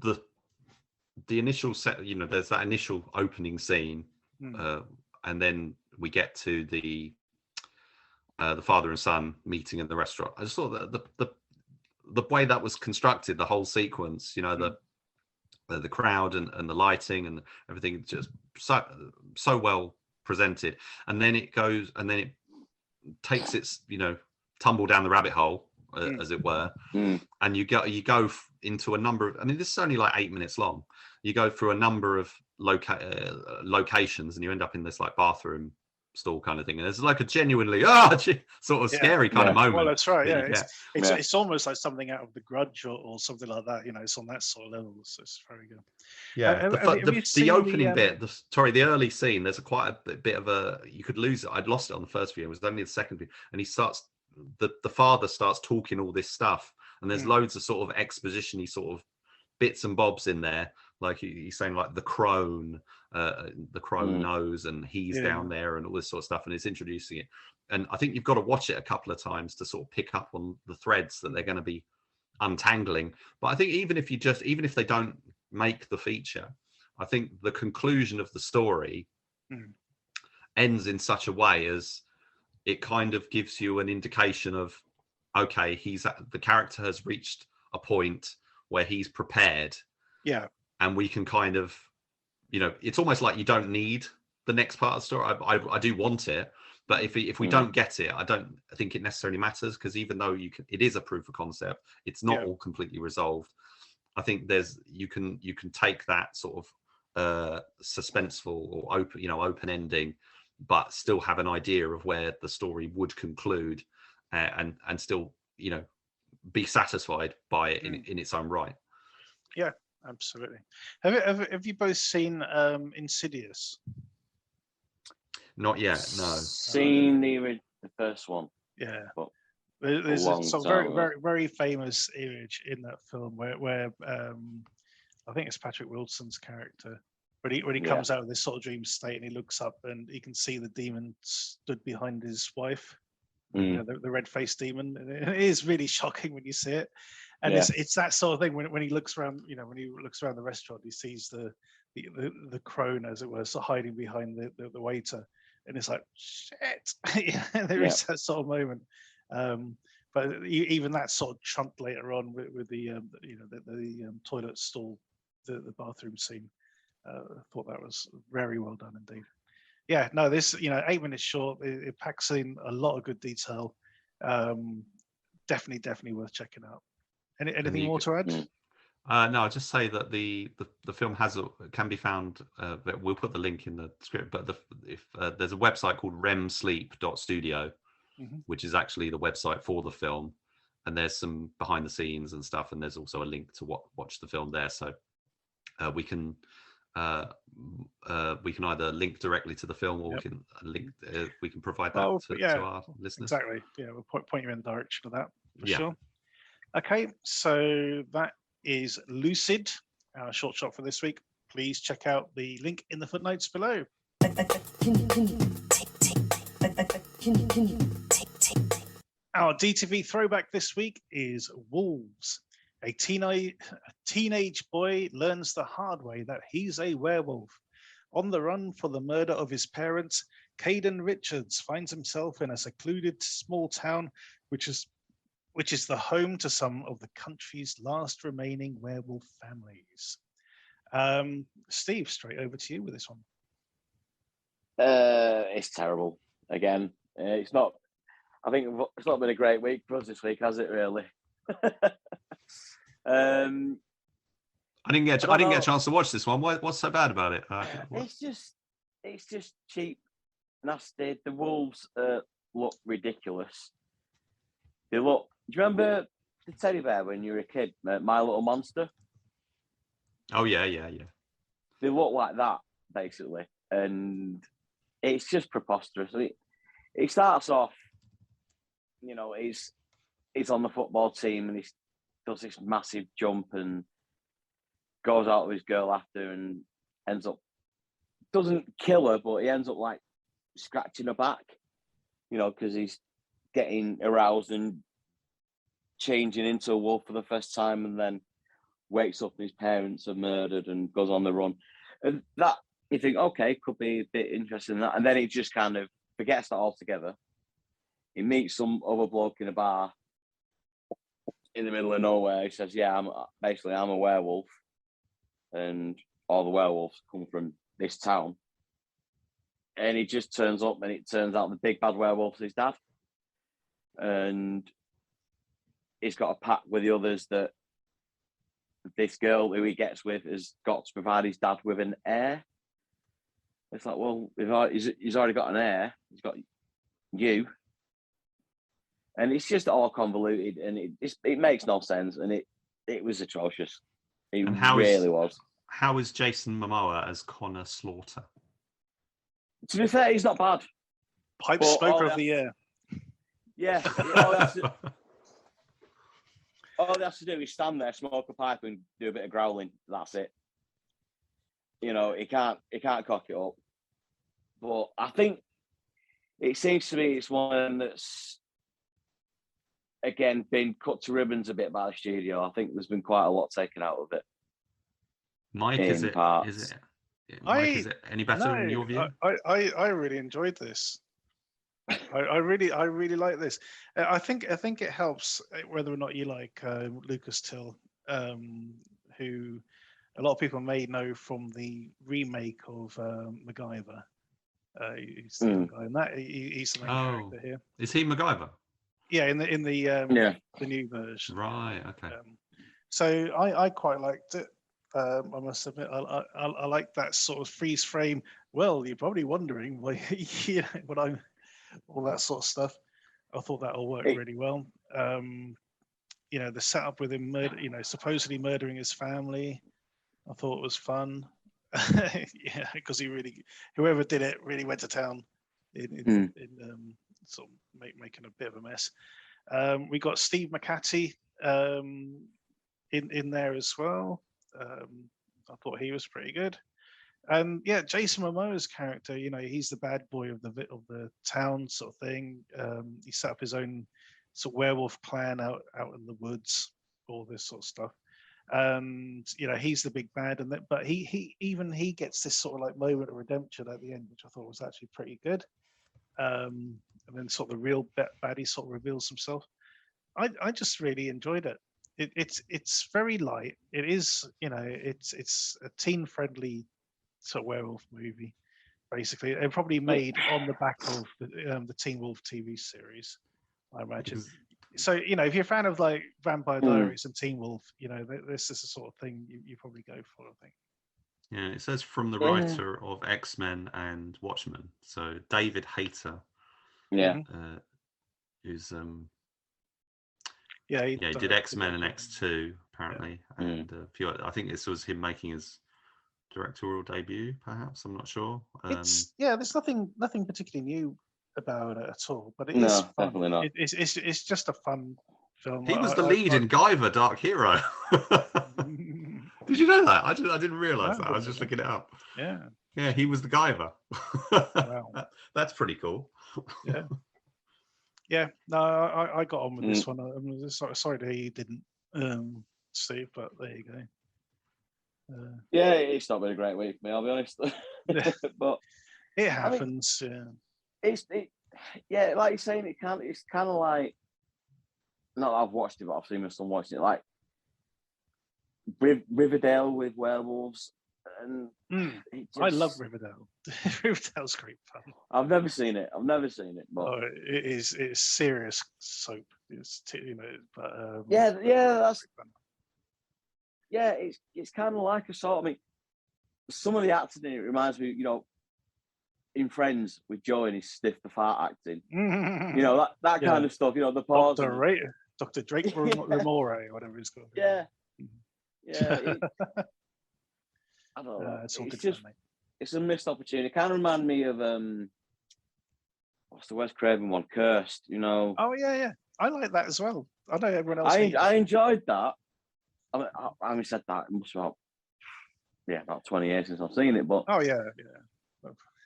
the initial set, you know, there's that initial opening scene, and then we get to the father and son meeting in the restaurant. I just thought that the way that was constructed, the whole sequence, you know, the crowd and the lighting and everything, just so well presented. And then it goes, and then it takes its, you know, tumble down the rabbit hole, as it were, and you go into a number of, I mean, this is only like 8 minutes long. You go through a number of locations, and you end up in this like bathroom stall kind of thing, and it's like a genuinely sort of scary kind of moment. Well, that's right. Yeah, it's almost like something out of The Grudge or something like that. You know, it's on that sort of level. So it's very good. Yeah, the opening bit, the early scene. There's quite a bit of a, you could lose it. I'd lost it on the first view. It was only the second view, and he starts, the father starts talking all this stuff, and there's loads of sort of exposition-y sort of bits and bobs in there. Like he's saying, like the crone knows, and he's down there, and all this sort of stuff, and it's introducing it. And I think you've got to watch it a couple of times to sort of pick up on the threads that they're going to be untangling. But I think even if they don't make the feature, I think the conclusion of the story ends in such a way as it kind of gives you an indication of, okay, the character has reached a point where he's prepared. Yeah. And we can kind of, you know, it's almost like you don't need the next part of the story. I do want it, but if we don't get it, I don't think it necessarily matters, because even though it is a proof of concept, it's not all completely resolved. I think you can take that sort of suspenseful or open ending, but still have an idea of where the story would conclude, and still, you know, be satisfied by it in its own right. Yeah. Absolutely. Have you both seen Insidious? Not yet. No. Seen the first one. Yeah. There's some very famous image in that film where I think it's Patrick Wilson's character, when he comes out of this sort of dream state, and he looks up and he can see the demon stood behind his wife, you know, the red-faced demon. And it is really shocking when you see it. And it's that sort of thing when he looks around, you know, when he looks around the restaurant, he sees the crone, as it were, so hiding behind the waiter, and it's like, shit. There is that sort of moment. But even that sort of chunk later on with the toilet stall, the bathroom scene, I thought that was very well done indeed. Yeah, no, this, you know, 8 minutes short, it packs in a lot of good detail. Definitely worth checking out. Anything more to add? No, I'll just say that the film can be found. We'll put the link in the script, but there's a website called remsleep.studio, which is actually the website for the film, and there's some behind the scenes and stuff, and there's also a link to watch the film there. So we can either link directly to the film, or we can provide that to our listeners. Exactly. Yeah, we'll point you in the direction of that for sure. Okay, so that is Lucid, our short shot for this week. Please check out the link in the footnotes below. Our DTV throwback this week is Wolves. A teenage boy learns the hard way that he's a werewolf. On the run for the murder of his parents, Caden Richards finds himself in a secluded small town, which is the home to some of the country's last remaining werewolf families. Steve, straight over to you with this one. It's terrible. Again, it's not. I think it's not been a great week for us this week, has it? Really. I didn't get a chance to watch this one. What's so bad about it? It's just cheap, nasty. The wolves look ridiculous. They look. Do you remember the teddy bear when you were a kid, My Little Monster? Oh yeah. They look like that, basically, and it's just preposterous. I mean, he starts off, he's on the football team and he does this massive jump and goes out with his girl after and doesn't kill her, but he ends up like scratching her back, because he's getting aroused and changing into a wolf for the first time, and then wakes up and his parents are murdered and goes on the run. And that, you think, okay, could be a bit interesting. And then he just kind of forgets that altogether. He meets some other bloke in a bar in the middle of nowhere. He says, yeah, I'm a werewolf. And all the werewolves come from this town. And he just turns up and it turns out the big bad werewolf's his dad. And he's got a pact with the others that this girl who he gets with has got to provide his dad with an heir. It's like, well, he's already got an heir. He's got you. And it's just all convoluted and it makes no sense. And it was atrocious. It really was. How is Jason Momoa as Connor Slaughter? To be fair, he's not bad. Pipe smoker of the year. Yeah. All he has to do is stand there, smoke a pipe, and do a bit of growling. That's it. He can't cock it up. But I think it seems to me it's one that's again been cut to ribbons a bit by the studio. I think there's been quite a lot taken out of it. Mike, is it any better in your view? I really enjoyed this. I really like this. I think it helps whether or not you like Lucas Till, who a lot of people may know from the remake of MacGyver. He's the guy in that. He's the main character here. Is he MacGyver? Yeah, in the new version. Right. Okay. So I quite liked it. I must admit, I like that sort of freeze frame. Well, you're probably wondering why, what I'm. All that sort of stuff. I thought that all worked really well. The setup with him, supposedly murdering his family, I thought was fun. Yeah, because whoever did it really went to town in sort of making a bit of a mess. We got Steve McCarthy in there as well. I thought he was pretty good. And yeah, Jason Momoa's character, he's the bad boy of the town sort of thing. He set up his own sort of werewolf clan out in the woods, all this sort of stuff. And he's the big bad, but he gets this sort of like moment of redemption at the end, which I thought was actually pretty good. And then sort of the real baddie sort of reveals himself. I just really enjoyed it. It's very light. It is, it's a teen friendly sort of werewolf movie, basically. It probably made on the back of the Teen Wolf TV series, I imagine. So if you're a fan of like Vampire Diaries and Teen Wolf, this is the sort of thing you probably go for, I think. Yeah, it says from the writer of X-Men and Watchmen. So David Hayter. Yeah. Who's he did X-Men and X2 apparently, and a few. I think this was him making his directorial debut, perhaps. I'm not sure. There's nothing particularly new about it at all, but it is fun. Definitely not. It's just a fun film. He was the lead in Guyver Dark Hero. Did you know that? I didn't realise that. I was just looking it up. Yeah, he was the Guyver. Wow. That's pretty cool. Yeah. No, I got on with this one. I'm sorry that he didn't, Steve, but there you go. Yeah, it's not been a great week for me, I'll be honest. But it happens. It's like you're saying, it's kind of like, not that I've watched it, but I've seen my son watching it, like Riverdale with werewolves. And I love Riverdale. Riverdale's great fun. I've never seen it, but it's serious soap. It's but that's it's kind of like a sort of, I mean, some of the acting in it reminds me, in Friends with Joey and his stiff the fart acting. That kind of stuff, the pause. Dr. Drake Ramore, whatever he's called. Yeah. I don't know. It's all good just, fun, mate. it's a missed opportunity. It kind of remind me of what's the Wes Craven one? Cursed. You know. Oh yeah. I like that as well. I know everyone else. I enjoyed that. I mean, said that it must be about 20 years since I've seen it, but oh yeah.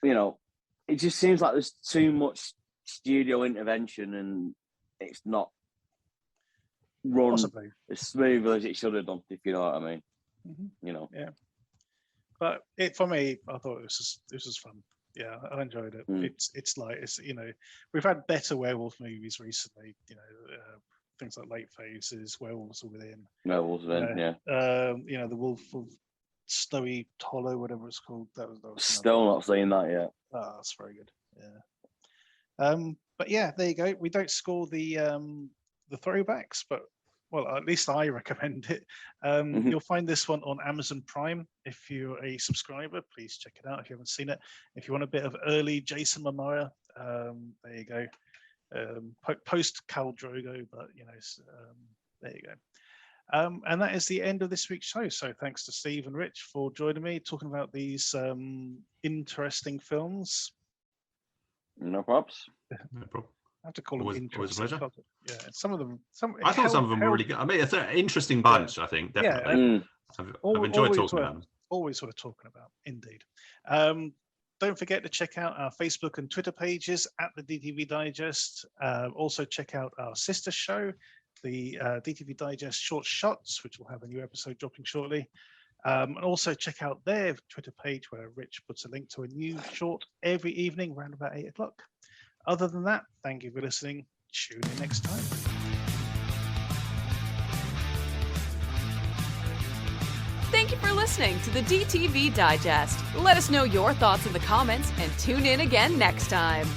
You know, it just seems like there's too much studio intervention, and it's not run Possibly. as smoothly as it should have done. If you know what I mean. Mm-hmm. You know. Yeah. But for me, I thought this was fun. Yeah, I enjoyed it. It's like we've had better werewolf movies recently. You know, things like Late Phases, Werewolves Within. Werewolves Within, yeah. The Wolf of Snowy Hollow, whatever it's called. That was still not seen that yet. Oh, that's very good. Yeah. But yeah, there you go. We don't score the throwbacks, but well, at least I recommend it. You'll find this one on Amazon Prime. If you're a subscriber, please check it out if you haven't seen it. If you want a bit of early Jason Momoa, there you go. Post Khal Drogo, but there you go. And that is the end of this week's show. So thanks to Steve and Rich for joining me, talking about these interesting films. No props. No problem. I have to call them interesting. Always a pleasure. Yeah, some of them. I thought some of them were really good. I mean, it's an interesting bunch. I think definitely. I've enjoyed talking about them. Always sort of talking about, indeed. Don't forget to check out our Facebook and Twitter pages at the DTV Digest. Also check out our sister show, the DTV Digest Short Shots, which will have a new episode dropping shortly. And also check out their Twitter page where Rich puts a link to a new short every evening around about 8 o'clock. Other than that, thank you for listening. Tune in next time. Thank you for listening to the DTV Digest. Let us know your thoughts in the comments and tune in again next time.